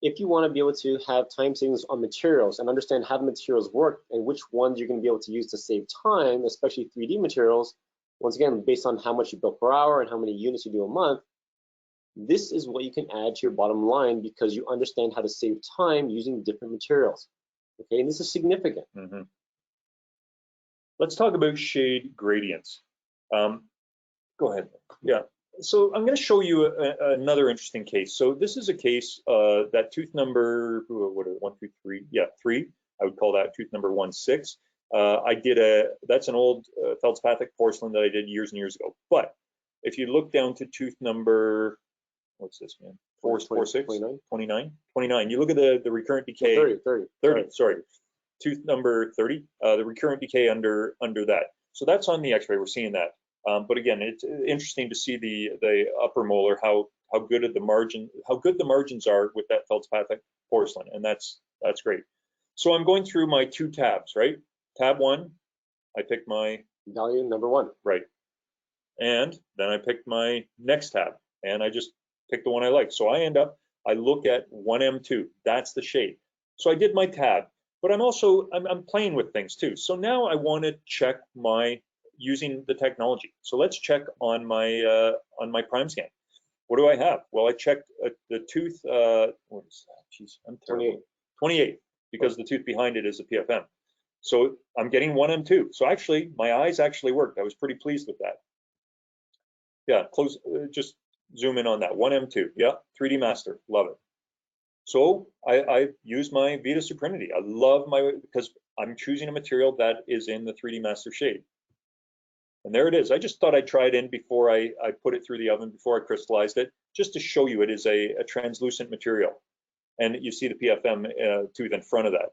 If you want to be able to have time savings on materials and understand how the materials work and which ones you're going to be able to use to save time, especially 3D materials, once again, based on how much you build per hour and how many units you do a month, this is what you can add to your bottom line because you understand how to save time using different materials. Okay, and this is significant. Mm-hmm. Let's talk about shade gradients. Go ahead. Yeah. So I'm going to show you another interesting case. So this is a case that tooth number, what are 1, 2, 3? Yeah, 3. I would call that tooth number 16. That's an old feldspathic porcelain that I did years and years ago. But if you look down to tooth number, what's this, man? 446? 29. You look at the recurrent decay. 30, sorry. Tooth number 30, the recurrent decay under that. So that's on the x-ray, we're seeing that. But again, it's interesting to see the upper molar, how good the margins are with that feldspathic porcelain, and that's great. So I'm going through my 2 tabs, right? Tab 1, I picked my value number 1. Right. And then I picked my next tab, and I just picked the one I like. So I look at 1M2, that's the shade. So I did my tab, but I'm playing with things too. So now I want to check using the technology. So let's check on my prime scan. What do I have? Well, I checked the tooth, what is that? Jeez, I'm terrible. 28, because the tooth behind it is a PFM. So I'm getting 1M2. So actually, my eyes actually worked. I was pretty pleased with that. Yeah, close, just zoom in on that, 1M2. Yeah, 3D master, love it. So I use my VITA Suprinity. I love because I'm choosing a material that is in the 3D master shade. And there it is. I just thought I'd try it in before I put it through the oven, before I crystallized it, just to show you it is a translucent material. And you see the PFM tooth in front of that.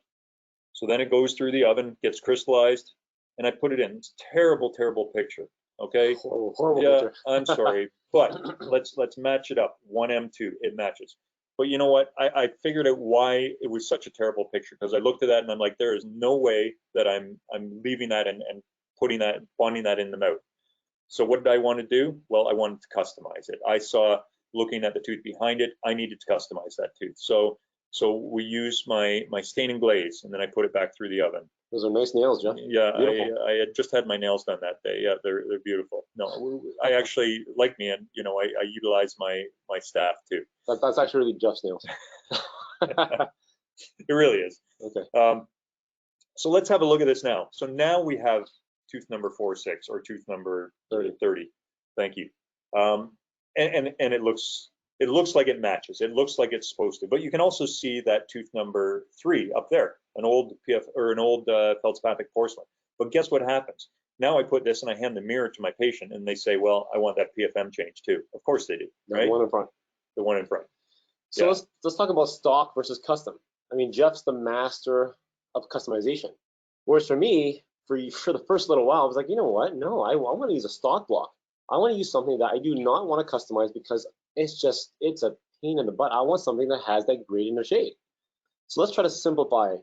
So then it goes through the oven, gets crystallized, and I put it in. It's a terrible, terrible picture. Okay. Horrible yeah, picture. I'm sorry, but let's match it up. 1M2, it matches. But you know what? I figured out why it was such a terrible picture, because I looked at that and I'm like, there is no way that I'm leaving that and bonding that in the mouth. So what did I want to do? Well, I wanted to customize it. I saw, looking at the tooth behind it, I needed to customize that tooth. So we used my stain and glaze, and then I put it back through the oven. Those are nice nails, Jeff. Yeah, I had just had my nails done that day. Yeah, they're beautiful. No, I actually, like me, and I utilize my staff too. That's actually really Jeff's nails. It really is. Okay. So let's have a look at this now. So now we have tooth number 46 or tooth number 30. Thank you. And it looks like it matches. It looks like it's supposed to. But you can also see that tooth number 3 up there, an old feldspathic porcelain. But guess what happens? Now I put this and I hand the mirror to my patient, and they say, "Well, I want that PFM change too." Of course they do, right? The one in front. The one in front. So yeah. let's talk about stock versus custom. I mean, Jeff's the master of customization. Whereas for me, for the first little while, I was like, you know what? No, I want to use a stock block. I want to use something that I do not want to customize because it's a pain in the butt. I want something that has that gradient or shade. So let's try to simplify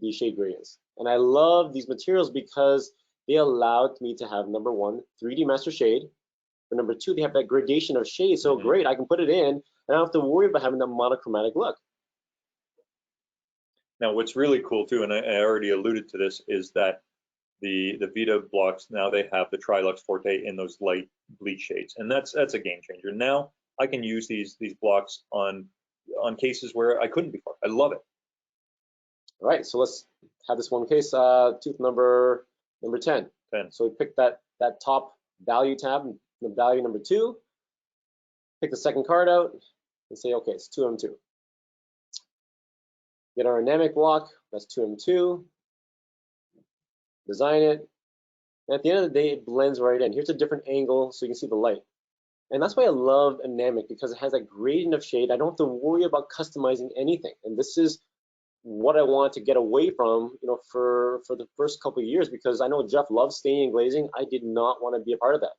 these shade gradients. And I love these materials because they allowed me to have, number 1, 3D master shade. And number 2, they have that gradation of shade. So great, I can put it in and I don't have to worry about having that monochromatic look. Now, what's really cool too, and I already alluded to this, is that the VITA blocks, now they have the Trilux Forte in those light bleach shades, and that's a game changer. Now I can use these blocks on cases where I couldn't before. I love it. All right, so let's have this one case, tooth number 10. So we pick that top value tab, the value number 2, pick the second card out and say, okay, it's 2M2. Get our anamic block, that's 2M2, design it, and at the end of the day, it blends right in. Here's a different angle so you can see the light. And that's why I love anamic, because it has that gradient of shade. I don't have to worry about customizing anything. And this is what I want to get away from, for the first couple of years, because I know Jeff loves staining and glazing. I did not want to be a part of that.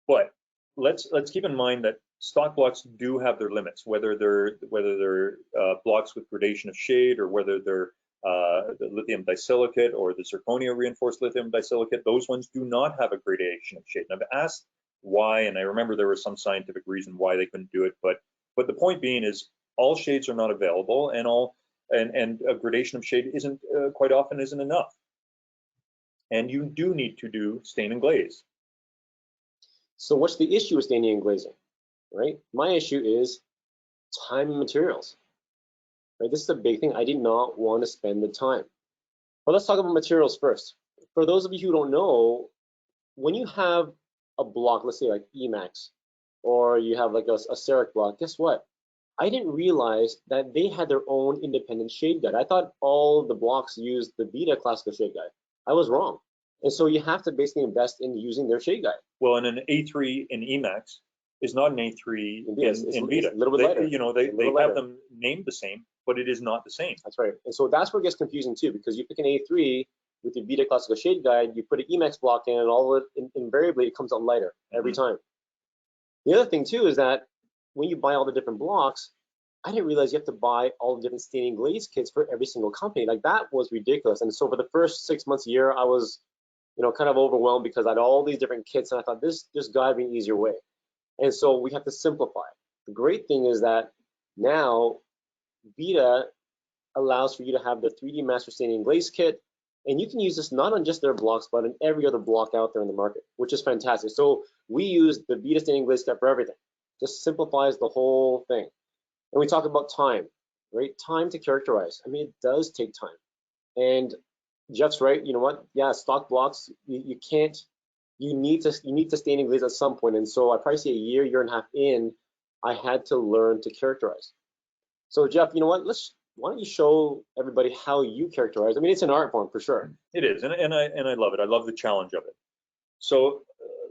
But let's keep in mind that stock blocks do have their limits, whether they're blocks with gradation of shade, or whether they're the lithium disilicate or the zirconia reinforced lithium disilicate. Those ones do not have a gradation of shade. And I've asked why, and I remember there was some scientific reason why they couldn't do it, but the point being is all shades are not available, and a gradation of shade isn't quite often isn't enough. And you do need to do stain and glaze. So what's the issue with staining and glazing, right? My issue is time and materials, right? This is a big thing. I did not want to spend the time. But let's talk about materials first. For those of you who don't know, when you have a block, let's say like Emax, or you have like a CEREC block, guess what? I didn't realize that they had their own independent shade guide. I thought all the blocks used the VITA classical shade guide. I was wrong. And so you have to basically invest in using their shade guide. Well, and an A3 in Emax is not an A3 in VITA. It's a little bit lighter. They have them named the same, but it is not the same. That's right. And so that's where it gets confusing too, because you pick an A3 with your VITA classical shade guide, you put an Emax block in, and all of it, invariably, it comes out lighter every time. The other thing too is that when you buy all the different blocks, I didn't realize you have to buy all the different staining glaze kits for every single company. Like, that was ridiculous. And so for the first 6 months, a year, I was, kind of overwhelmed, because I had all these different kits, and I thought there's got to be an easier way. And so we have to simplify. The great thing is that now VITA allows for you to have the 3D Master Staining Glaze Kit, and you can use this not on just their blocks, but on every other block out there in the market, which is fantastic. So we use the VITA Staining Glaze Kit for everything. Just simplifies the whole thing. And we talk about time, right? Time to characterize. I mean, it does take time. And Jeff's right. You know what? Yeah, stock blocks, you need to stain and glaze at some point. And so I probably say a year and a half in, I had to learn to characterize. So Jeff, you know what? Why don't you show everybody how you characterize? I mean, it's an art form for sure. It is, and I love it. I love the challenge of it. So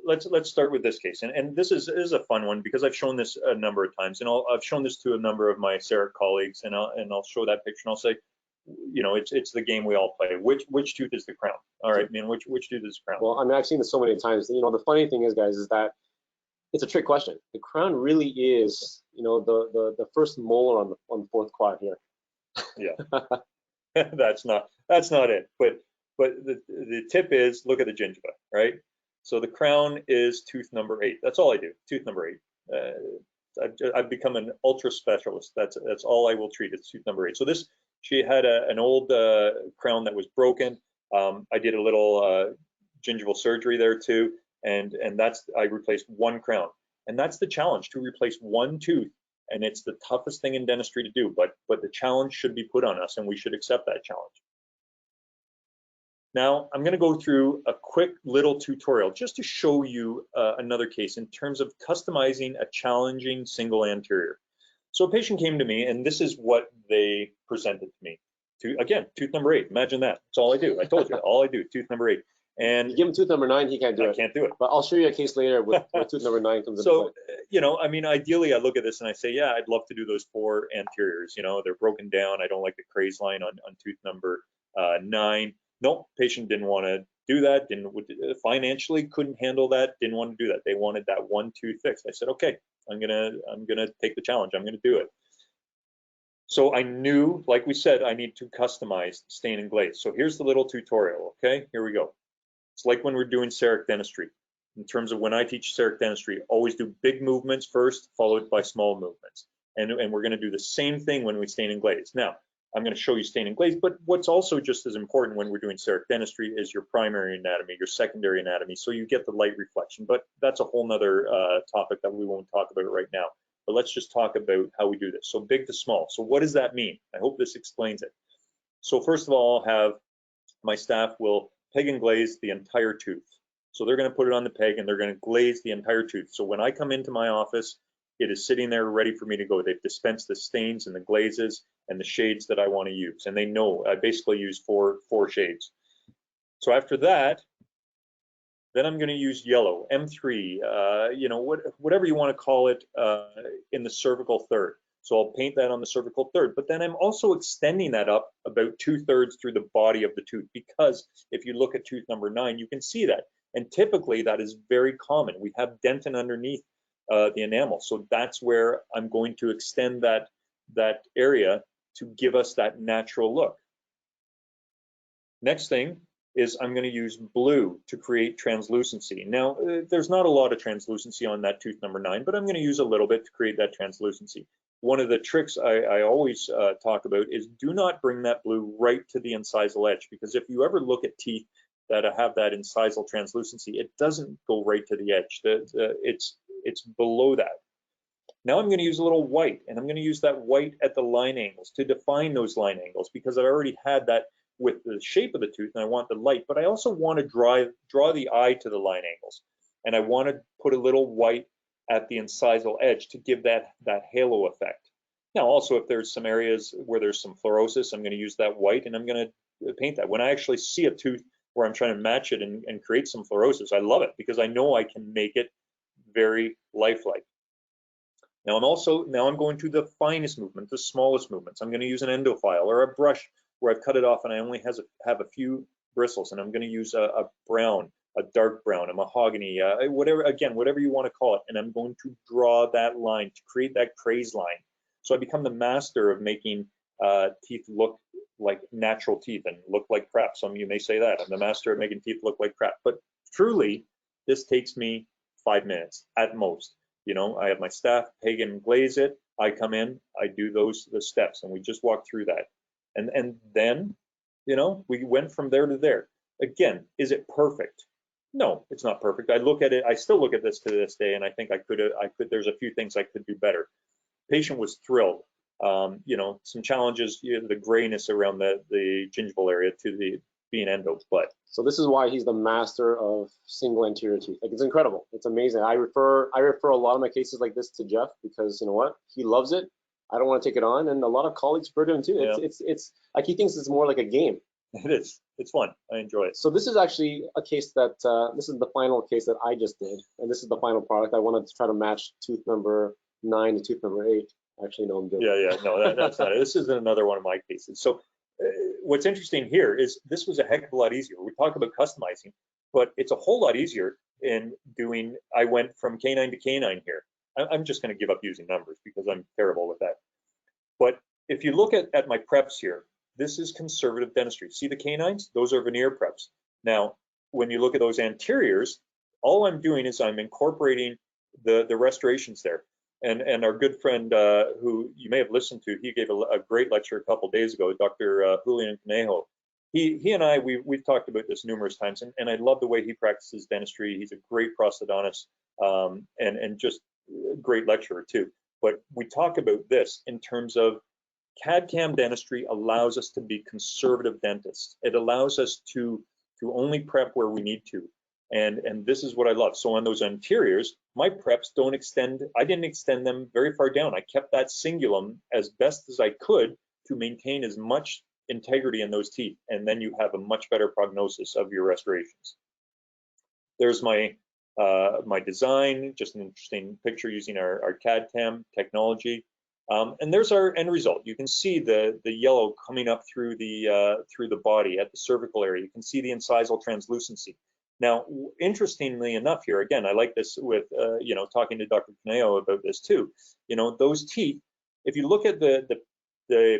let's start with this case, and this is a fun one, because I've shown this a number of times, and I've shown this to a number of my CEREC colleagues, and I'll show that picture, and I'll say, it's the game we all play. Which tooth is the crown? All right, which tooth is the crown? Well, I mean, I've seen this so many times. The funny thing is, guys, is that it's a trick question. The crown really is, the first molar on the fourth quad here. Yeah, that's not it. But the tip is, look at the gingiva, right? So the crown is tooth number 8. That's all I do. Tooth number 8. I've become an ultra specialist. That's all I will treat. It's tooth number 8. So she had an old crown that was broken. I did a little gingival surgery there too, and I replaced one crown. And that's the challenge, to replace one tooth. And it's the toughest thing in dentistry to do, but the challenge should be put on us, and we should accept that challenge. Now, I'm going to go through a quick little tutorial just to show you another case in terms of customizing a challenging single anterior. So a patient came to me, and this is what they presented to me. Again, tooth number 8. Imagine that. That's all I do. I told you, all I do, tooth number 8. And you give him tooth number 9, he can't do it. I can't do it. But I'll show you a case later where tooth number 9 comes into play. So, I mean, ideally, I look at this and I say, yeah, I'd love to do those 4 anteriors. They're broken down. I don't like the craze line on tooth number 9. Nope, patient didn't want to do that. Financially couldn't handle that. Didn't want to do that. They wanted that one tooth fixed. I said, okay, I'm gonna take the challenge. I'm gonna do it. So I knew, like we said, I need to customize stain and glaze. So here's the little tutorial. Okay, here we go. It's like when we're doing CEREC dentistry. In terms of when I teach CEREC dentistry, always do big movements first, followed by small movements. And we're going to do the same thing when we stain and glaze. Now, I'm going to show you stain and glaze, but what's also just as important when we're doing CEREC dentistry is your primary anatomy, your secondary anatomy, so you get the light reflection. But that's a whole nother topic that we won't talk about right now. But let's just talk about how we do this. So big to small. So what does that mean? I hope this explains it. So first of all, I'll have my staff will peg and glaze the entire tooth. So they're going to put it on the peg and they're going to glaze the entire tooth. So when I come into my office, it is sitting there ready for me to go. They've dispensed the stains and the glazes, and the shades that I want to use. And they know I basically use four shades. So after that, then I'm going to use yellow, M3, you know, whatever you want to call it, in the cervical third. So I'll paint that on the cervical third, but then I'm also extending that up about 2/3 through the body of the tooth, because if you look at tooth number 9, you can see that. And typically that is very common. We have dentin underneath the enamel. So that's where I'm going to extend that area to give us that natural look. Next thing is I'm going to use blue to create translucency. Now, there's not a lot of translucency on that tooth number 9, but I'm going to use a little bit to create that translucency. One of the tricks I always talk about is do not bring that blue right to the incisal edge, because if you ever look at teeth that have that incisal translucency, it doesn't go right to the edge. It's below that. Now I'm going to use a little white, and I'm going to use that white at the line angles to define those line angles, because I already had that with the shape of the tooth and I want the light, but I also want to draw the eye to the line angles, and I want to put a little white at the incisal edge to give that halo effect. Now also, if there's some areas where there's some fluorosis, I'm going to use that white and I'm going to paint that. When I actually see a tooth where I'm trying to match it and create some fluorosis, I love it, because I know I can make it very lifelike. Now I'm going to the finest movement, the smallest movements. I'm going to use an endophile or a brush where I've cut it off and I only have a few bristles, and I'm going to use a brown, a dark brown, a mahogany, whatever you want to call it, and I'm going to draw that line to create that craze line. So I become the master of making teeth look like natural teeth and look like crap. Some of you may say that. I'm the master of making teeth look like crap, but truly, this takes me 5 minutes at most. You know, I have my staff, Pagan, and Glaze it. I come in, I do the steps, and we just walk through that. And then, you know, we went from there to there. Again, is it perfect? No, it's not perfect. I look at it, I still look at this to this day, and I think there's a few things I could do better. Patient was thrilled. You know, some challenges, the grayness around the gingival area to being endo, but. So this is why he's the master of single anterior teeth. Like, it's incredible. It's amazing. I refer a lot of my cases like this to Jeff, because you know what? He loves it. I don't want to take it on, and a lot of colleagues prefer to him too. Yeah. It's like he thinks it's more like a game. It is. It's fun. I enjoy it. So this is actually a case that this is the final case that I just did, and this is the final product. I wanted to try to match tooth number 9 to tooth number 8. Actually, no, I'm good. Yeah. No, that's not it. This isn't another one of my cases. So what's interesting here is this was a heck of a lot easier. We talk about customizing, but it's a whole lot easier in doing. I went from canine to canine here. I'm just going to give up using numbers because I'm terrible with that. But if you look at my preps here, this is conservative dentistry. See the canines? Those are veneer preps. Now, when you look at those anteriors, all I'm doing is I'm incorporating the restorations there. And our good friend, who you may have listened to, he gave a great lecture a couple days ago, Dr. Julian Conejo. He and I, we've talked about this numerous times, and I love the way he practices dentistry. He's a great prosthodontist, and just a great lecturer too. But we talk about this in terms of CAD/CAM dentistry allows us to be conservative dentists. It allows us to only prep where we need to. And this is what I love. So on those anteriors, my preps don't extend. I didn't extend them very far down. I kept that cingulum as best as I could to maintain as much integrity in those teeth. And then you have a much better prognosis of your restorations. There's my design, just an interesting picture using our CAD/CAM technology. And there's our end result. You can see the yellow coming up through the body at the cervical area. You can see the incisal translucency. Now, interestingly enough here, again, I like this with, you know, talking to Dr. Conejo about this too. You know, those teeth, if you look at the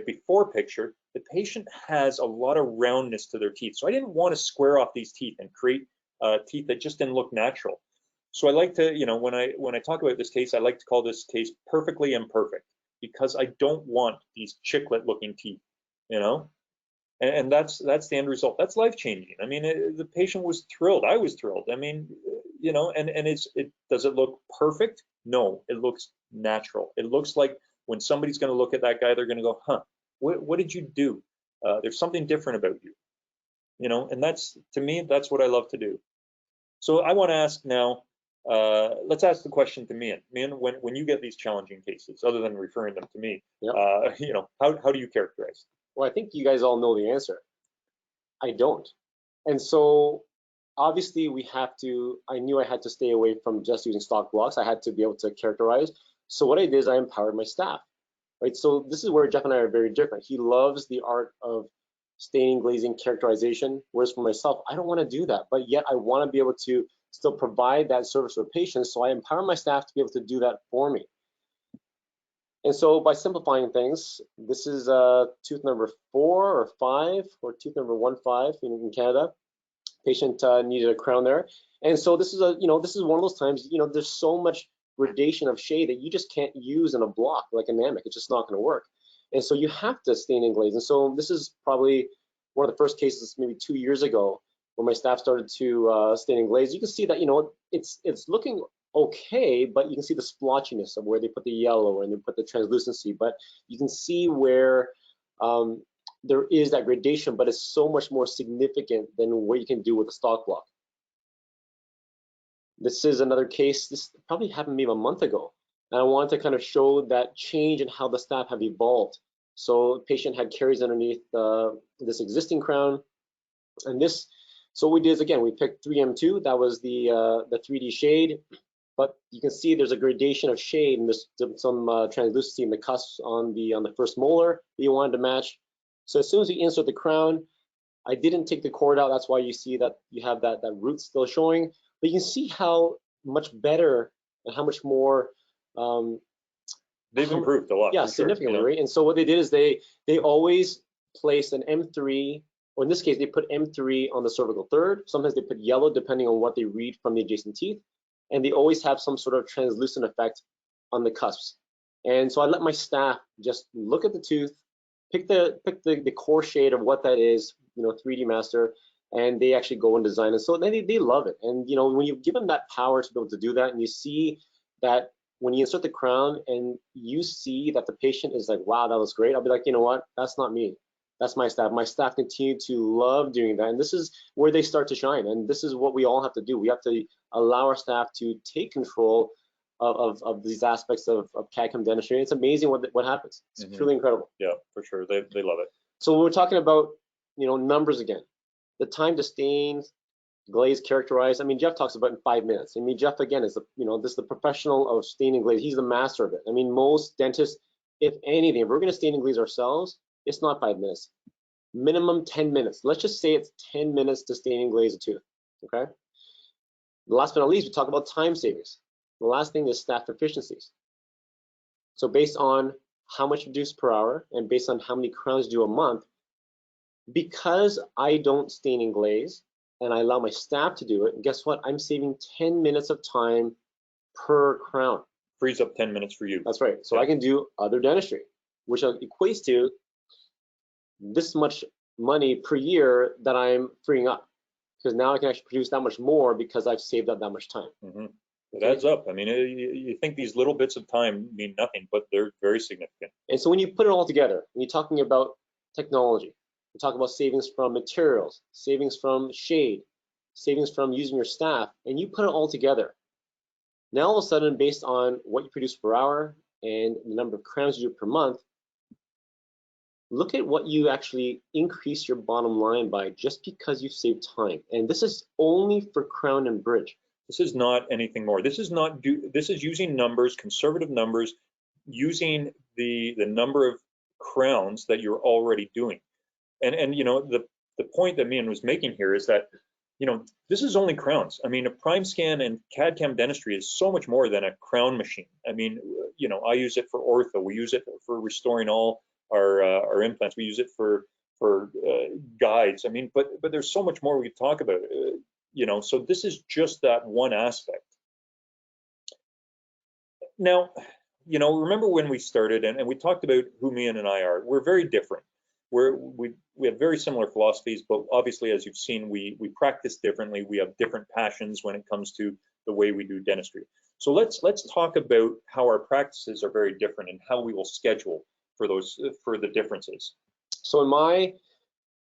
before picture, the patient has a lot of roundness to their teeth. So I didn't want to square off these teeth and create teeth that just didn't look natural. So I like to, you know, when I talk about this case, I like to call this case perfectly imperfect, because I don't want these chiclet looking teeth, you know? And that's the end result. That's life-changing. I mean, the patient was thrilled. I was thrilled. I mean, you know, and does it look perfect? No, it looks natural. It looks like when somebody's going to look at that guy, they're going to go, huh, what did you do? There's something different about you, you know, and to me, that's what I love to do. So I want to ask now, let's ask the question to Miyen. Miyen, when you get these challenging cases, other than referring them to me, Yep. How do you characterize? Well, I think you guys all know the answer. I don't. And so obviously I knew I had to stay away from just using stock blocks. I had to be able to characterize. So what I did is I empowered my staff, right? So this is where Jeff and I are very different. He loves the art of staining, glazing, characterization, whereas for myself, I don't want to do that, but yet I want to be able to still provide that service for patients. So I empower my staff to be able to do that for me. And so by simplifying things, this is tooth number 4 or 5, or tooth number 1-5 in Canada. Patient needed a crown there. And so this is this is one of those times, there's so much gradation of shade that you just can't use in a block like a Namek. It's just not going to work. And so you have to stain and glaze. And so this is probably one of the first cases, maybe 2 years ago, when my staff started to stain and glaze. You can see that, it's looking okay, but you can see the splotchiness of where they put the yellow and they put the translucency. But you can see where there is that gradation, but it's so much more significant than what you can do with a stock block. This is another case. This probably happened maybe a month ago. And I wanted to kind of show that change in how the staff have evolved. So the patient had caries underneath this existing crown. And so what we did is, again, we picked 3M2. That was the 3D shade. But you can see there's a gradation of shade, and there's some translucency in the cusps on the first molar that you wanted to match. So as soon as you insert the crown, I didn't take the cord out. That's why you see that you have that root still showing. But you can see how much better and how much more they've improved a lot. Yeah, significantly, right? And so what they did is they always placed an M3, or in this case, they put M3 on the cervical third. Sometimes they put yellow, depending on what they read from the adjacent teeth. And they always have some sort of translucent effect on the cusps. And so I let my staff just look at the tooth, pick the core shade of what that is, 3D master, and they actually go and design it. So they love it. And when you give them that power to be able to do that, and you see that when you insert the crown and you see that the patient is like, wow, that was great, I'll be like, you know what, that's not me. That's my staff. My staff continue to love doing that. And this is where they start to shine. And this is what we all have to do. We have to allow our staff to take control of these aspects of CAD/CAM dentistry. It's amazing what happens. It's truly incredible. Yeah, for sure. They love it. So when we're talking about, numbers again, the time to stain, glaze, characterize. I mean, Jeff talks about it in 5 minutes. I mean, Jeff, again, is this is the professional of stain and glaze. He's the master of it. I mean, most dentists, if anything, if we're going to stain and glaze ourselves, it's not 5 minutes. Minimum 10 minutes. Let's just say it's 10 minutes to stain and glaze a tooth. Okay. Last but not least, we talk about time savings. The last thing is staff efficiencies. So based on how much reduced per hour and based on how many crowns you do a month, because I don't stain and glaze and I allow my staff to do it, and guess what? I'm saving 10 minutes of time per crown. Frees up 10 minutes for you. That's right. So I can do other dentistry, which equates to this much money per year that I'm freeing up, because now I can actually produce that much more because I've saved up that much time. It adds up. I mean, you think these little bits of time mean nothing, but they're very significant. And so when you put it all together, when you're talking about technology, you talk about savings from materials, savings from shade, savings from using your staff, and you put it all together. Now all of a sudden, based on what you produce per hour and the number of crowns you do per month, look at what you actually increase your bottom line by just because you save time. And this is only for crown and bridge. This is not anything more. This is not this is using numbers, conservative numbers, using the number of crowns that you're already doing. And the point that Miyen was making here is that this is only crowns. I mean, a prime scan and CAD/CAM dentistry is so much more than a crown machine. I mean, I use it for ortho. We use it for restoring all our implants. We use it for guides. I mean, but there's so much more we could talk about. So this is just that one aspect. Now, remember when we started and we talked about who Miyen and I are. We're very different. We have very similar philosophies, but obviously, as you've seen, we practice differently. We have different passions when it comes to the way we do dentistry. So let's talk about how our practices are very different and how we will schedule for the differences. So in my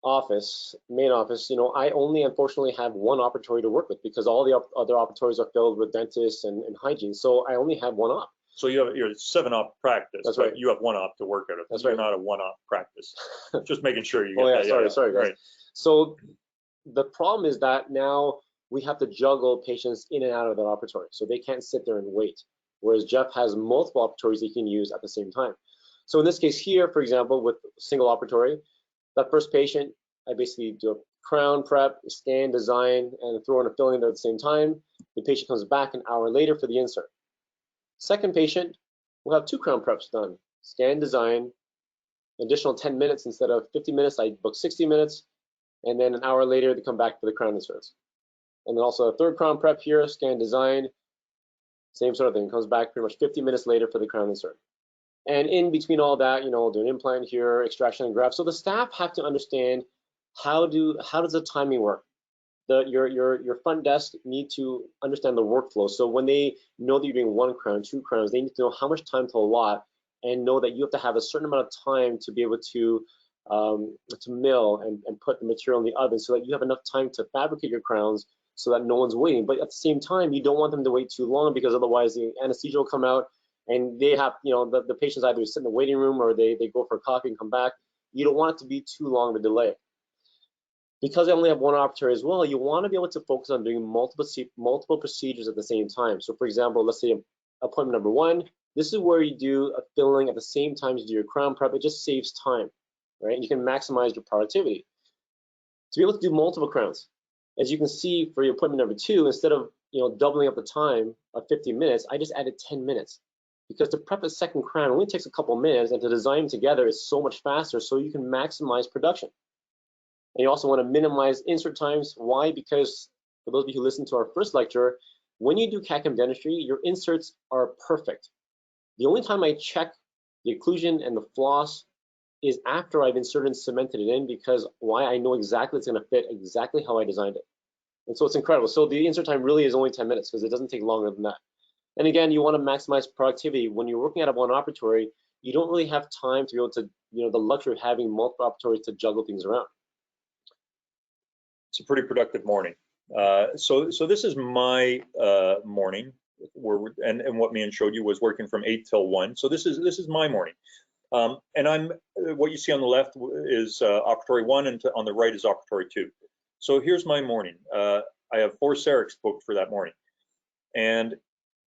main office, you know, I only unfortunately have one operatory to work with because all the other operatories are filled with dentists and hygiene. So I only have one op. So you're 7-op practice. That's but right. You have 1 op to work out of. That's You're right. not a 1-op practice. Just making sure you get Oh yeah, that. sorry guys. Right. So the problem is that now we have to juggle patients in and out of that operatory. So they can't sit there and wait. Whereas Jeff has multiple operatories he can use at the same time. So in this case here, for example, with single operatory, that first patient, I basically do a crown prep, scan, design, and throw in a filling there at the same time. The patient comes back an hour later for the insert. Second patient, we'll have 2 crown preps done. Scan, design, additional 10 minutes instead of 50 minutes, I book 60 minutes, and then an hour later, they come back for the crown inserts. And then also a third crown prep here, scan, design, same sort of thing, comes back pretty much 50 minutes later for the crown insert. And in between all that, you know, I'll do an implant here, extraction and graft. So the staff have to understand how does the timing work? Your front desk need to understand the workflow. So when they know that you're doing 1 crown, 2 crowns, they need to know how much time to allot and know that you have to have a certain amount of time to be able to mill and put the material in the oven so that you have enough time to fabricate your crowns so that no one's waiting. But at the same time, you don't want them to wait too long because otherwise the anesthesia will come out and they have, you know, the patients either sit in the waiting room or they go for coffee and come back. You don't want it to be too long of a delay. Because I only have 1 operatory as well, you want to be able to focus on doing multiple procedures at the same time. So for example, let's say appointment number 1, this is where you do a filling at the same time as you do your crown prep. It just saves time, right? And you can maximize your productivity. To be able to do multiple crowns, as you can see for your appointment number 2, instead of, you know, doubling up the time of 50 minutes, I just added 10 minutes. Because to prep a second crown only takes a couple minutes, and to design them together is so much faster, so you can maximize production. And you also want to minimize insert times. Why? Because for those of you who listened to our first lecture, when you do CAD/CAM dentistry, your inserts are perfect. The only time I check the occlusion and the floss is after I've inserted and cemented it in, because why? I know exactly it's going to fit exactly how I designed it. And so it's incredible. So the insert time really is only 10 minutes because it doesn't take longer than that. And again, you want to maximize productivity. When you're working out of 1 operatory, you don't really have time to be able to, you know, the luxury of having multiple operatories to juggle things around. It's a pretty productive morning. So this is my morning, and what Miyen showed you was working from 8 till 1. So this is my morning, and what you see on the left is operatory 1, and on the right is operatory 2. So here's my morning. I have 4 CERECs booked for that morning, and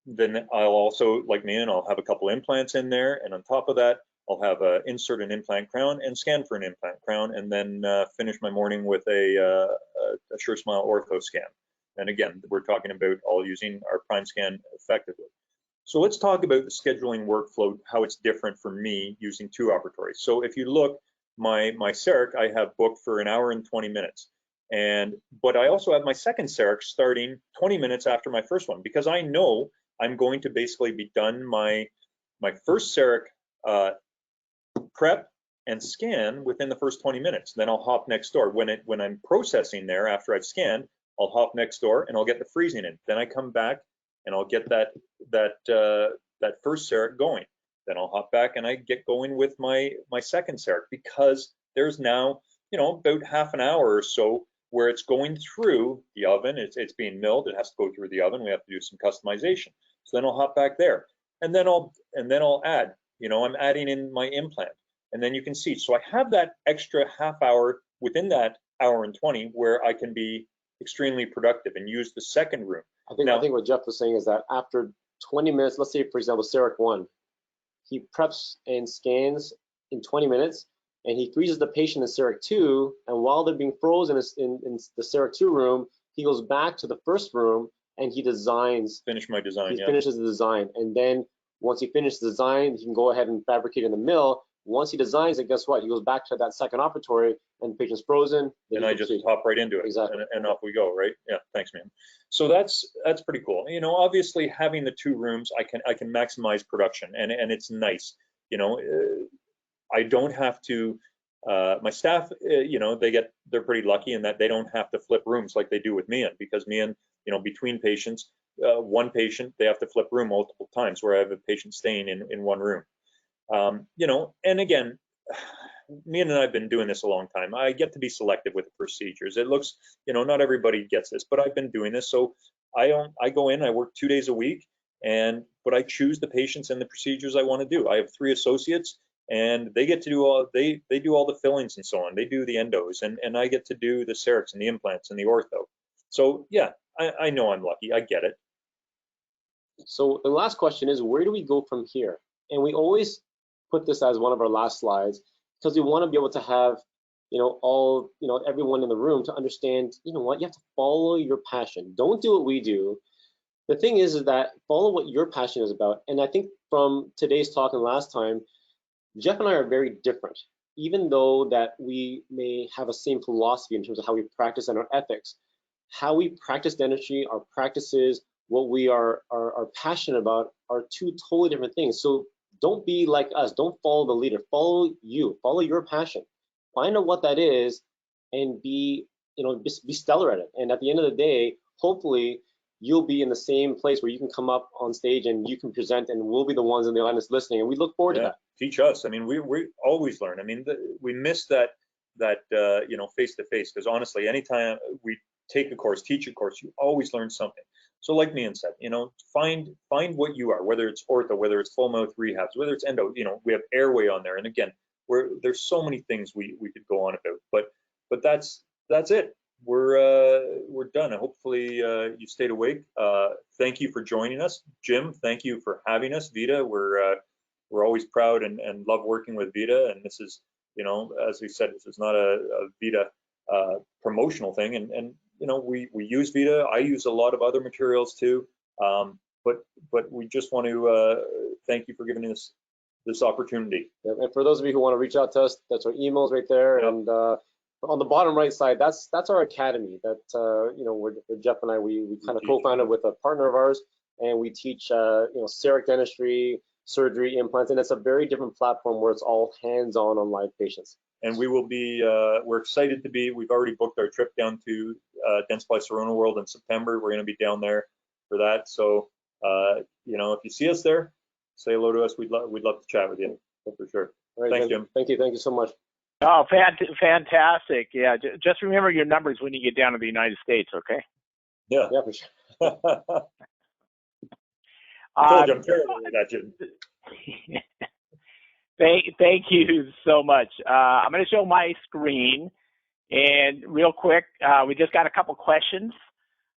then I'll also, like Miyen, I'll have a couple implants in there, and on top of that, I'll have insert an implant crown and scan for an implant crown, and then finish my morning with a Sure Smile ortho scan. And again, we're talking about all using our prime scan effectively. So let's talk about the scheduling workflow, how it's different for me using 2 operatories. So if you look, my CEREC I have booked for 1 hour and 20 minutes. But I also have my second CEREC starting 20 minutes after my first one, because I know I'm going to basically be done my first CEREC prep and scan within the first 20 minutes. Then I'll hop next door. When I'm processing there after I've scanned, I'll hop next door and I'll get the freezing in. Then I come back and I'll get that first CEREC going. Then I'll hop back and I get going with my second CEREC, because there's now, you know, about half an hour or so where it's going through the oven. It's being milled. It has to go through the oven. We have to do some customization. So then I'll hop back there, and then I'll add. You know, I'm adding in my implant, and then you can see. So I have that extra half hour within that hour and 20 where I can be extremely productive and use the second room. I think what Jeff was saying is that after 20 minutes, let's say for example CEREC 1, he preps and scans in 20 minutes, and he freezes the patient in CEREC 2, and while they're being frozen in the CEREC 2 room, he goes back to the first room and he designs. Finish my design. He finishes the design, and then once he finishes the design, he can go ahead and fabricate in the mill. Once he designs it, guess what? He goes back to that second operatory, and the patient's frozen. And I just hop right into it. Exactly. And off we go, right? Yeah, thanks, man. So that's pretty cool. You know, obviously having the 2 rooms, I can maximize production, and it's nice. You know, I don't have to. My staff, you know, they're pretty lucky in that they don't have to flip rooms like they do with Miyen, because Miyen, you know, between patients, one patient, they have to flip room multiple times, where I have a patient staying in one room. You know, and again, Miyen and I have been doing this a long time. I get to be selective with the procedures. It looks, not everybody gets this, but I've been doing this. So I go in, I work 2 days a week, but I choose the patients and the procedures I want to do. I have 3 associates, and they get to do they do all the fillings and so on. They do the endos, and I get to do the cervix and the implants and the ortho. So yeah, I know I'm lucky. I get it. So the last question is, where do we go from here? And we always put this as one of our last slides because we want to be able to have, everyone in the room to understand, what, you have to follow your passion. Don't do what we do. The thing is that follow what your passion is about. And I think from today's talk and last time, Jeff and I are very different. Even though that we may have a same philosophy in terms of how we practice and our ethics, how we practice dentistry, our practices, what we are passionate about are 2 totally different things. So don't be like us. Don't follow the leader. Follow you. Follow your passion. Find out what that is, and be stellar at it. And at the end of the day, hopefully, you'll be in the same place where you can come up on stage and you can present, and we'll be the ones in the audience listening. And we look forward to that. Teach us. I mean, we always learn. I mean, we miss that face to face, because honestly, anytime we take a course, teach a course, you always learn something. So like Miyen said, find what you are, whether it's ortho, whether it's full mouth rehabs, whether it's endo. We have airway on there, and again, there's so many things we could go on about, but that's it. We're done. And hopefully you stayed awake. Thank you for joining us, Jim. Thank you for having us, VITA. We're always proud and love working with VITA. And this is, as we said, this is not a VITA promotional thing. And we use VITA. I use a lot of other materials too. But we just want to thank you for giving us this opportunity. Yeah, and for those of you who want to reach out to us, that's our emails right there. Yep. And on the bottom right side, that's our academy that where Jeff and I we kind of co-founded with a partner of ours, and we teach CEREC dentistry, surgery, implants, and it's a very different platform where it's all hands-on on live patients. And we will be we're excited to be. We've already booked our trip down to Dentsply Sirona World in September. We're going to be down there for that. So if you see us there, say hello to us. We'd love to chat with you for sure. All right, thanks, Jim. Thank you so much. Oh, fantastic. Yeah, just remember your numbers when you get down to the United States, okay? Yeah, for sure. I told you I'm terrible with that, Jim. Thank you so much. I'm going to show my screen, and real quick, we just got a couple questions,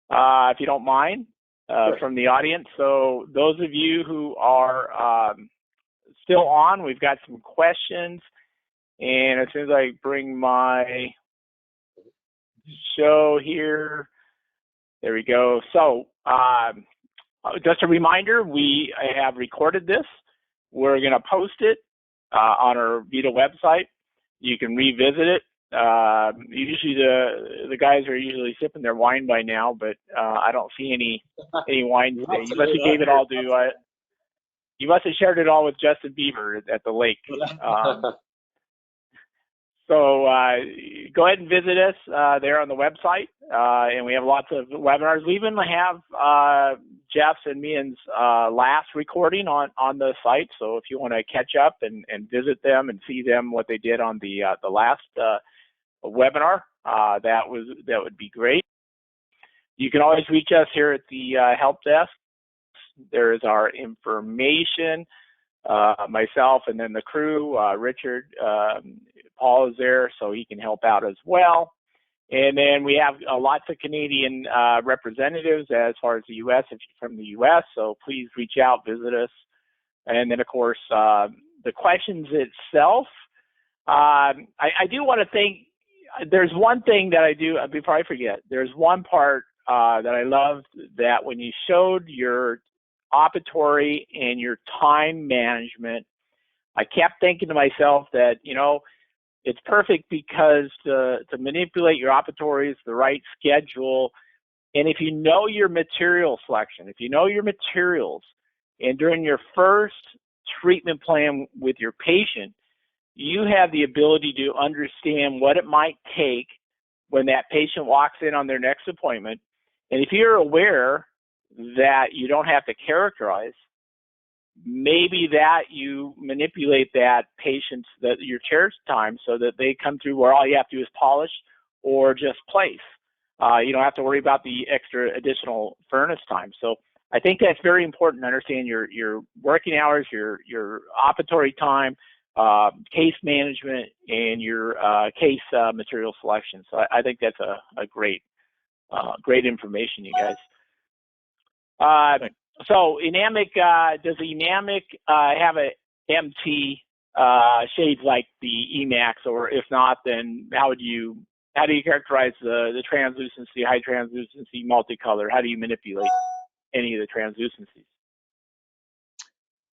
if you don't mind, sure. from the audience. So those of you who are still on, we've got some questions. And as soon as I bring my show here, there we go. So just a reminder, we have recorded this. We're going to post it on our VITA website. You can revisit it. Usually the guys are usually sipping their wine by now, but I don't see any wine today. You must have gave it all to. You must have shared it all with Justin Bieber at the lake. So go ahead and visit us there on the website, and we have lots of webinars. We even have Jeff's and Miyen's last recording on the site. So if you want to catch up and visit them and see them what they did on the last webinar, that would be great. You can always reach us here at the help desk. There is our information. Myself and then the crew, Richard, Paul is there, so he can help out as well. And then we have lots of Canadian representatives as far as the U.S., if you're from the U.S., so please reach out, visit us. And then, of course, the questions itself, I do want to think, there's one thing that I do, before I forget, there's one part that I loved, that when you showed your operatory and your time management, I kept thinking to myself that, it's perfect because to manipulate your operatories, the right schedule, and if you know your material selection, if you know your materials, and during your first treatment plan with your patient, you have the ability to understand what it might take when that patient walks in on their next appointment. And if you're aware that you don't have to characterize, maybe that you manipulate that patient's, your chair time so that they come through where all you have to do is polish or just place. You don't have to worry about the extra additional furnace time. So I think that's very important to understand your working hours, your operatory time, case management, and your case material selection. So I think that's a great information, you guys. So Enamic, does Enamic have a MT shade like the Emax, or if not, then how do you characterize the translucency, high translucency, multicolor? How do you manipulate any of the translucencies?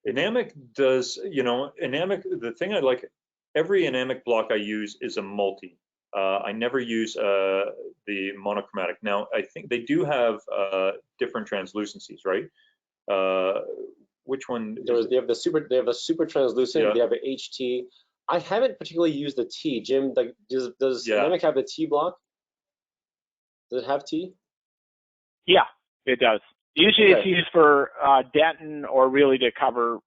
Enamic does, Enamic, the thing I like, every Enamic block I use is a multi. I never use the monochromatic. Now, I think they do have different translucencies, right? Which one? They have the super translucent. Yeah. They have an HT. I haven't particularly used the T. Jim, like, does Enamic have the T block? Does it have T? Yeah, it does. Usually it's used for dentin, or really to cover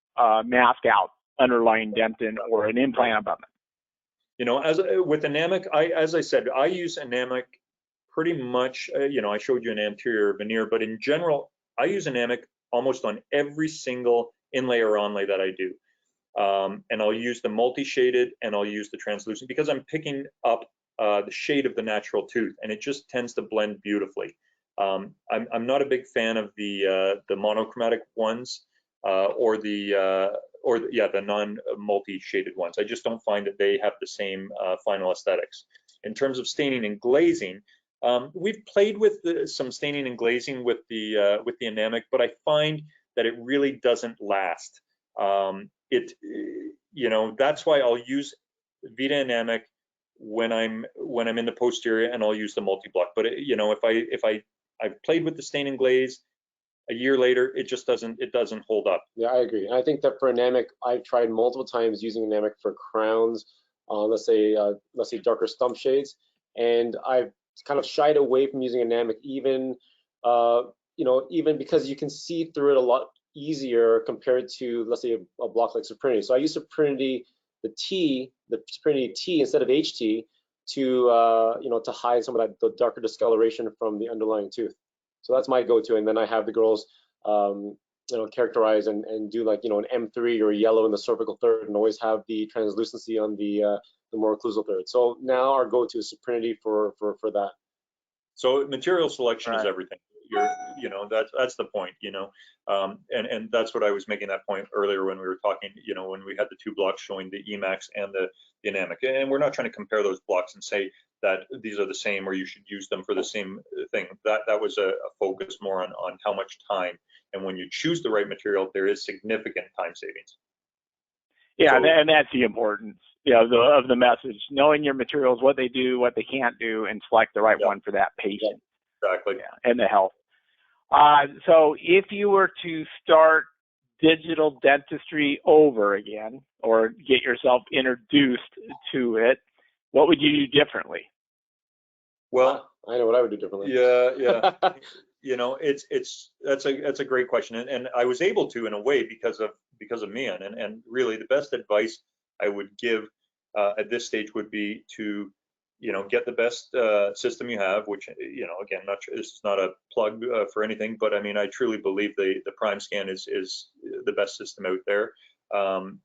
mask out underlying dentin or an implant abutment. With Enamic, as I said, I use Enamic pretty much. I showed you an anterior veneer, but in general, I use Enamic almost on every single inlay or onlay that I do. And I'll use the multi-shaded and I'll use the translucent because I'm picking up the shade of the natural tooth, and it just tends to blend beautifully. I'm not a big fan of the monochromatic ones or the non-multi-shaded ones. I just don't find that they have the same final aesthetics. In terms of staining and glazing, we've played with some staining and glazing with the Enamic, but I find that it really doesn't last. That's why I'll use VITA Enamic when I'm in the posterior, and I'll use the multi-block. But if I've played with the stain and glaze, a year later, it just doesn't hold up. Yeah, I agree. And I think that for Enamic, I've tried multiple times using Enamic for crowns, let's say darker stump shades, and I've kind of shied away from using Enamic, even because you can see through it a lot easier compared to, let's say, a block like Suprinity. So I use Suprinity, the Suprinity T instead of HT to hide some of the darker discoloration from the underlying tooth. So that's my go-to, and then I have the girls characterize and do like an M3 or yellow in the cervical third, and always have the translucency on the more occlusal third. So now our go-to is Suprinity for that. So material selection is everything. That's the point, and that's what I was making that point earlier when we were talking, when we had the two blocks showing the Emax and the Enamic, and we're not trying to compare those blocks and say that these are the same or you should use them for the same thing. That was a focus more on how much time, and when you choose the right material, there is significant time savings. Yeah, and that's the importance, of the message, knowing your materials, what they do, what they can't do, and select the right one for that patient. Exactly. Yeah, and the health. So if you were to start digital dentistry over again, or get yourself introduced to it, what would you do differently? Well, I know what I would do differently. Yeah. That's a great question, and I was able to in a way because of Miyen, and really the best advice I would give at this stage would be to get the best system you have, which again, this is not a plug for anything, but I mean, I truly believe the Prime Scan is the best system out there, the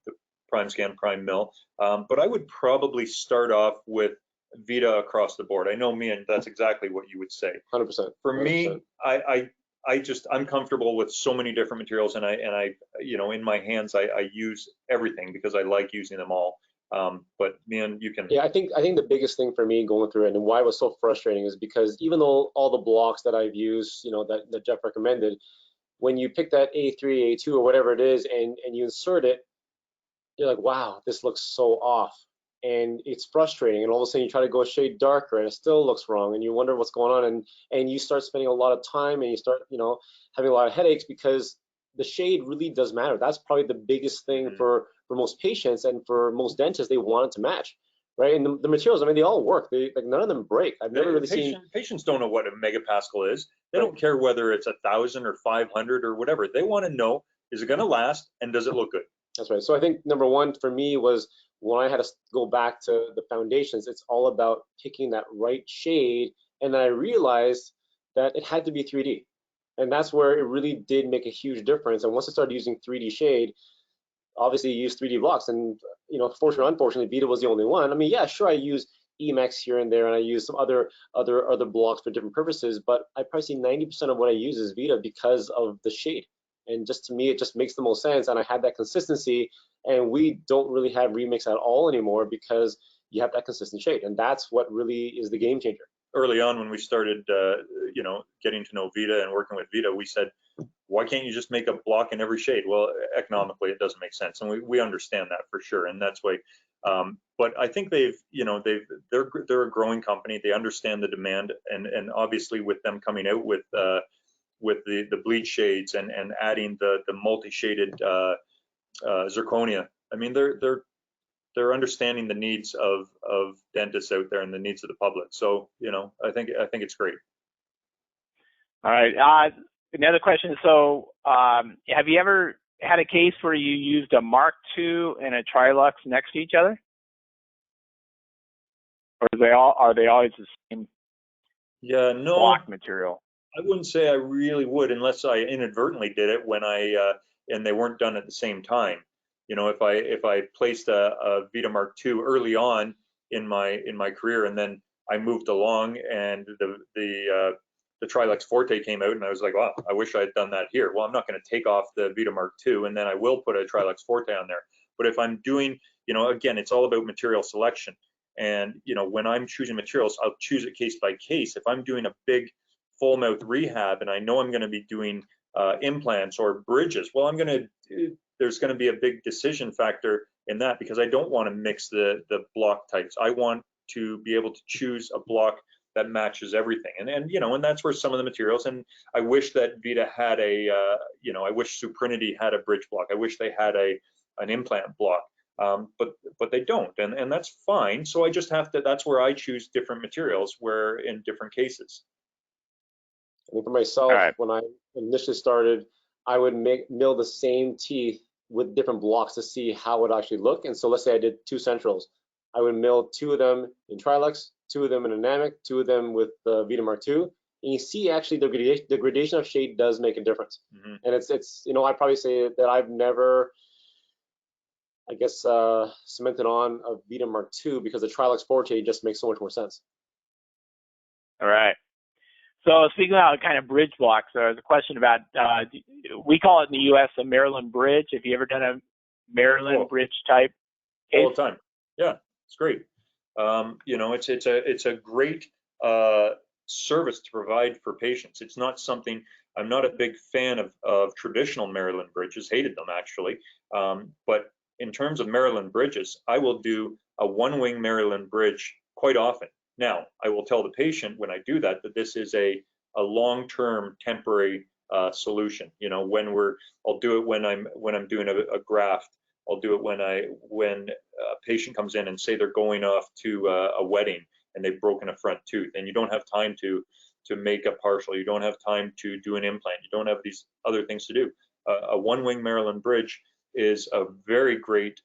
Prime Scan Prime Mill, but I would probably start off with VITA across the board. I know, Miyen, that's exactly what you would say. 100%. For me, I'm comfortable with so many different materials, and I in my hands I use everything because I like using them all. But Miyen, you can. Yeah, I think the biggest thing for me going through it and why it was so frustrating is because even though all the blocks that I've used, that Jeff recommended, when you pick that A3, A2 or whatever it is, and you insert it, you're like, wow, this looks so off. And it's frustrating, and all of a sudden you try to go a shade darker and it still looks wrong, and you wonder what's going on, and you start spending a lot of time, and you start having a lot of headaches because the shade really does matter. That's probably the biggest thing for most patients and for most dentists. They want it to match, right? And the materials, I mean, they all work. None of them break. I've never really seen. Patients don't know what a megapascal is. They don't care whether it's 1,000 or 500 or whatever. They want to know Is it going to last, and does it look good? That's right. So I think number one for me was when I had to go back to the foundations, it's all about picking that right shade. And then I realized that it had to be 3D. And that's where it really did make a huge difference. And once I started using 3D shade, obviously you use 3D blocks. And, you know, fortunately or unfortunately, VITA was the only one. I mean, yeah, sure, I use Emacs here and there, and I use some other blocks for different purposes, but I probably see 90% of what I use is VITA because of the shade. And just to me, it just makes the most sense. And I had that consistency, and we don't really have remix at all anymore because you have that consistent shade. And that's what really is the game changer. Early on when we started, you know, getting to know VITA and working with VITA, we said, why can't you just make a block in every shade? Well, economically, it doesn't make sense. And we understand that for sure. And that's why, but I think they're a growing company. They understand the demand, and obviously with them coming out with the bleach shades and adding the multi-shaded zirconia. I mean, they're understanding the needs of dentists out there and the needs of the public. So, you know, I think it's great. All right. Another question. So, have you ever had a case where you used a Mark II and a Trilux next to each other, or are they always the same? Yeah, no. Block material. I wouldn't say I really would, unless I inadvertently did it when and they weren't done at the same time. You know, if I placed a VITA Mark II early on in my career, and then I moved along, and the Trilux Forte came out, and I was like, wow, I wish I had done that here. Well, I'm not going to take off the VITA Mark II, and then I will put a Trilux Forte on there. But if I'm doing, you know, again, it's all about material selection. And, you know, when I'm choosing materials, I'll choose it case by case. If I'm doing a big full mouth rehab and I know I'm going to be doing implants or bridges, well, there's going to be a big decision factor in that, because I don't want to mix the block types. I want to be able to choose a block that matches everything. And you know, and that's where some of the materials, and I wish that VITA had you know, I wish Suprinity had a bridge block. I wish they had an implant block. But they don't, and that's fine. So I just have to, that's where I choose different materials where in different cases. I mean, for myself, when I initially started, I would mill the same teeth with different blocks to see how it would actually look. And so let's say I did 2 centrals. I would mill 2 of them in Trilux, 2 of them in Anamic, 2 of them with the VITA Mark II. And you see actually the gradation of shade does make a difference. Mm-hmm. And it's you know, I'd probably say that I've never, I guess, cemented on a VITA Mark II because the Trilux Forte just makes so much more sense. All right. So speaking about kind of bridge blocks, there's a question about, we call it in the U.S. a Maryland bridge. Have you ever done a Maryland bridge type case? All the time. Yeah, it's great. You know, it's a great service to provide for patients. It's not something, I'm not a big fan of traditional Maryland bridges, hated them actually. But in terms of Maryland bridges, I will do a 1-wing Maryland bridge quite often. Now, I will tell the patient when I do that this is a long-term temporary solution. You know, I'll do it when I'm doing a graft. I'll do it when a patient comes in and say they're going off to a wedding and they've broken a front tooth, and you don't have time to make a partial. You don't have time to do an implant. You don't have these other things to do. A 1-wing Maryland bridge is a very great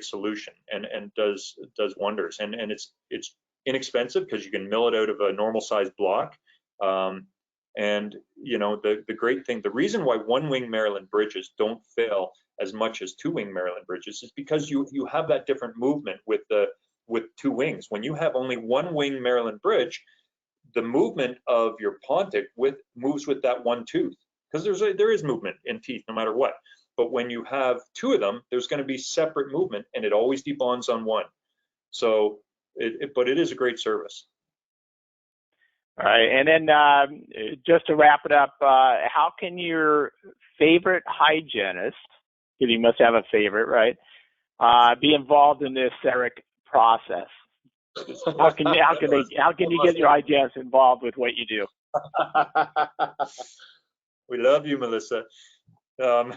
solution and does wonders. And it's inexpensive because you can mill it out of a normal sized block. And you know, the great thing, the reason why 1-wing Maryland bridges don't fail as much as 2-wing Maryland bridges is because you have that different movement with 2 wings. When you have only 1-wing Maryland bridge, the movement of your pontic moves with that one tooth, because there is movement in teeth no matter what. But when you have 2 of them, there's going to be separate movement, and it always debonds on one. So, but it is a great service. All right, and then just to wrap it up, how can your favorite hygienist, because you must have a favorite, right, be involved in this CEREC process? How can you get your hygienists involved with what you do? We love you, Melissa. How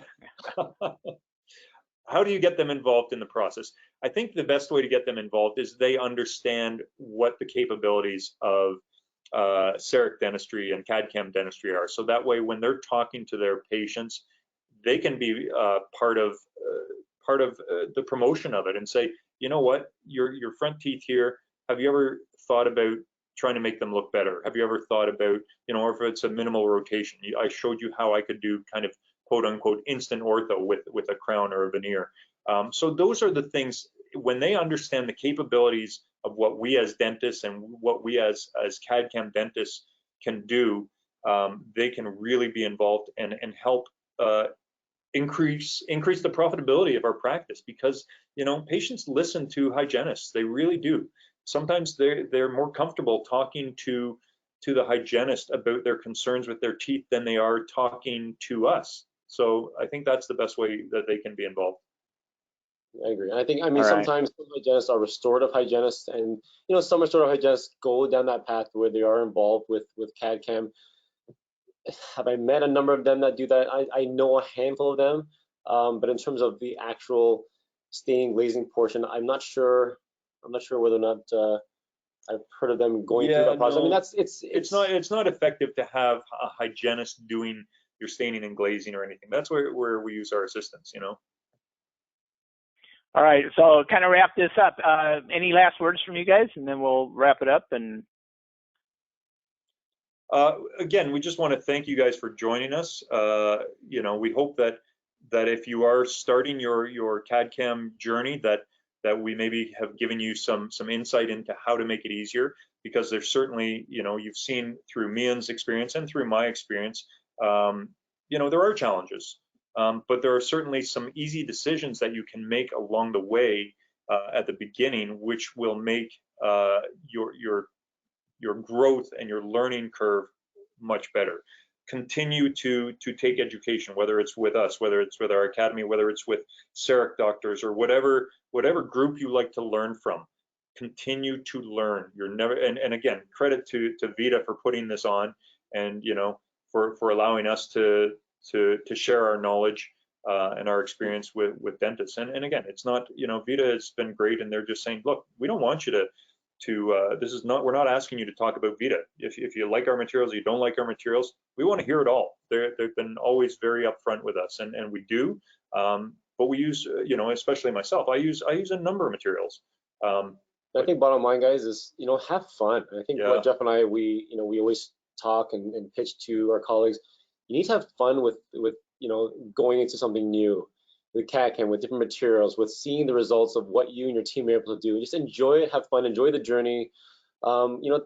do you get them involved in the process? I think the best way to get them involved is they understand what the capabilities of CEREC dentistry and CAD/CAM dentistry are. So that way, when they're talking to their patients, they can be part of the promotion of it and say, you know what, your front teeth here, have you ever thought about trying to make them look better? Have you ever thought about, you know, or if it's a minimal rotation, I showed you how I could do kind of quote unquote instant ortho with a crown or a veneer. So those are the things, when they understand the capabilities of what we as dentists and what we as CAD/CAM dentists can do, they can really be involved and help increase the profitability of our practice, because, you know, patients listen to hygienists. They really do. Sometimes they're more comfortable talking to the hygienist about their concerns with their teeth than they are talking to us. So I think that's the best way that they can be involved. I agree. I mean, sometimes some hygienists are restorative hygienists, and, you know, some restorative hygienists go down that path where they are involved with CAD/CAM. Have I met a number of them that do that? I know a handful of them, but in terms of the actual staining glazing portion, I'm not sure whether or not I've heard of them going through that process. No, I mean, it's not effective to have a hygienist doing your staining and glazing or anything. That's where we use our assistants, you know. All right, so kind of wrap this up. Any last words from you guys, and then we'll wrap it up. And again, we just want to thank you guys for joining us. You know, we hope that if you are starting your CAD/CAM journey, that we maybe have given you some insight into how to make it easier, because there's certainly, you know, you've seen through Miyen's experience and through my experience, you know, there are challenges, but there are certainly some easy decisions that you can make along the way at the beginning, which will make your growth and your learning curve much better. Continue to take education, whether it's with us, whether it's with our academy, whether it's with CEREC doctors, or whatever group you like to learn from. Continue to learn. You're never, and again, credit to VITA for putting this on, and, you know, for allowing us to share our knowledge and our experience with dentists. And again, it's not, you know, VITA has been great, and they're just saying, look, we don't want you to this is not, we're not asking you to talk about VITA. If you like our materials, you don't like our materials, we want to hear it all. They've been always very upfront with us, and we do. But we use, you know, especially myself, I use a number of materials. I think bottom line, guys, is, you know, have fun. I think what Jeff and I, we always talk and pitch to our colleagues. You need to have fun with you know, going into something new, with CAD/CAM, with different materials, with seeing the results of what you and your team are able to do. Just enjoy it, have fun, enjoy the journey. You know,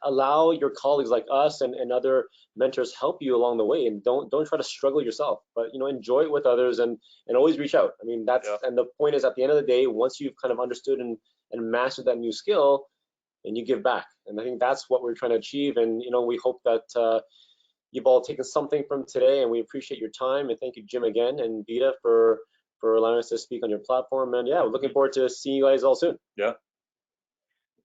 allow your colleagues like us and other mentors help you along the way, and don't try to struggle yourself, but, you know, enjoy it with others, and always reach out. I mean, that's and the point is, at the end of the day, once you've kind of understood and mastered that new skill, and you give back. And I think that's what we're trying to achieve. And, you know, we hope that you've all taken something from today, and we appreciate your time. And thank you, Jim, again, and VITA for allowing us to speak on your platform. And yeah, we're looking forward to seeing you guys all soon. Yeah.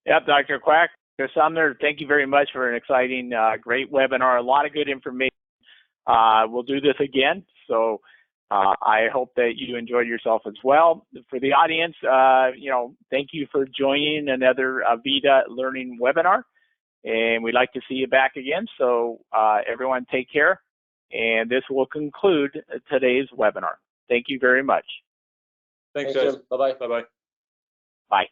Yep, Dr. Kwek, Dr. Sumner, thank you very much for an exciting, great webinar. A lot of good information. We'll do this again. So I hope that you enjoyed yourself as well. For the audience, you know, thank you for joining another VITA learning webinar. And we'd like to see you back again. So everyone take care. And this will conclude today's webinar. Thank you very much. Thanks guys. Jim. Bye-bye. Bye-bye. Bye.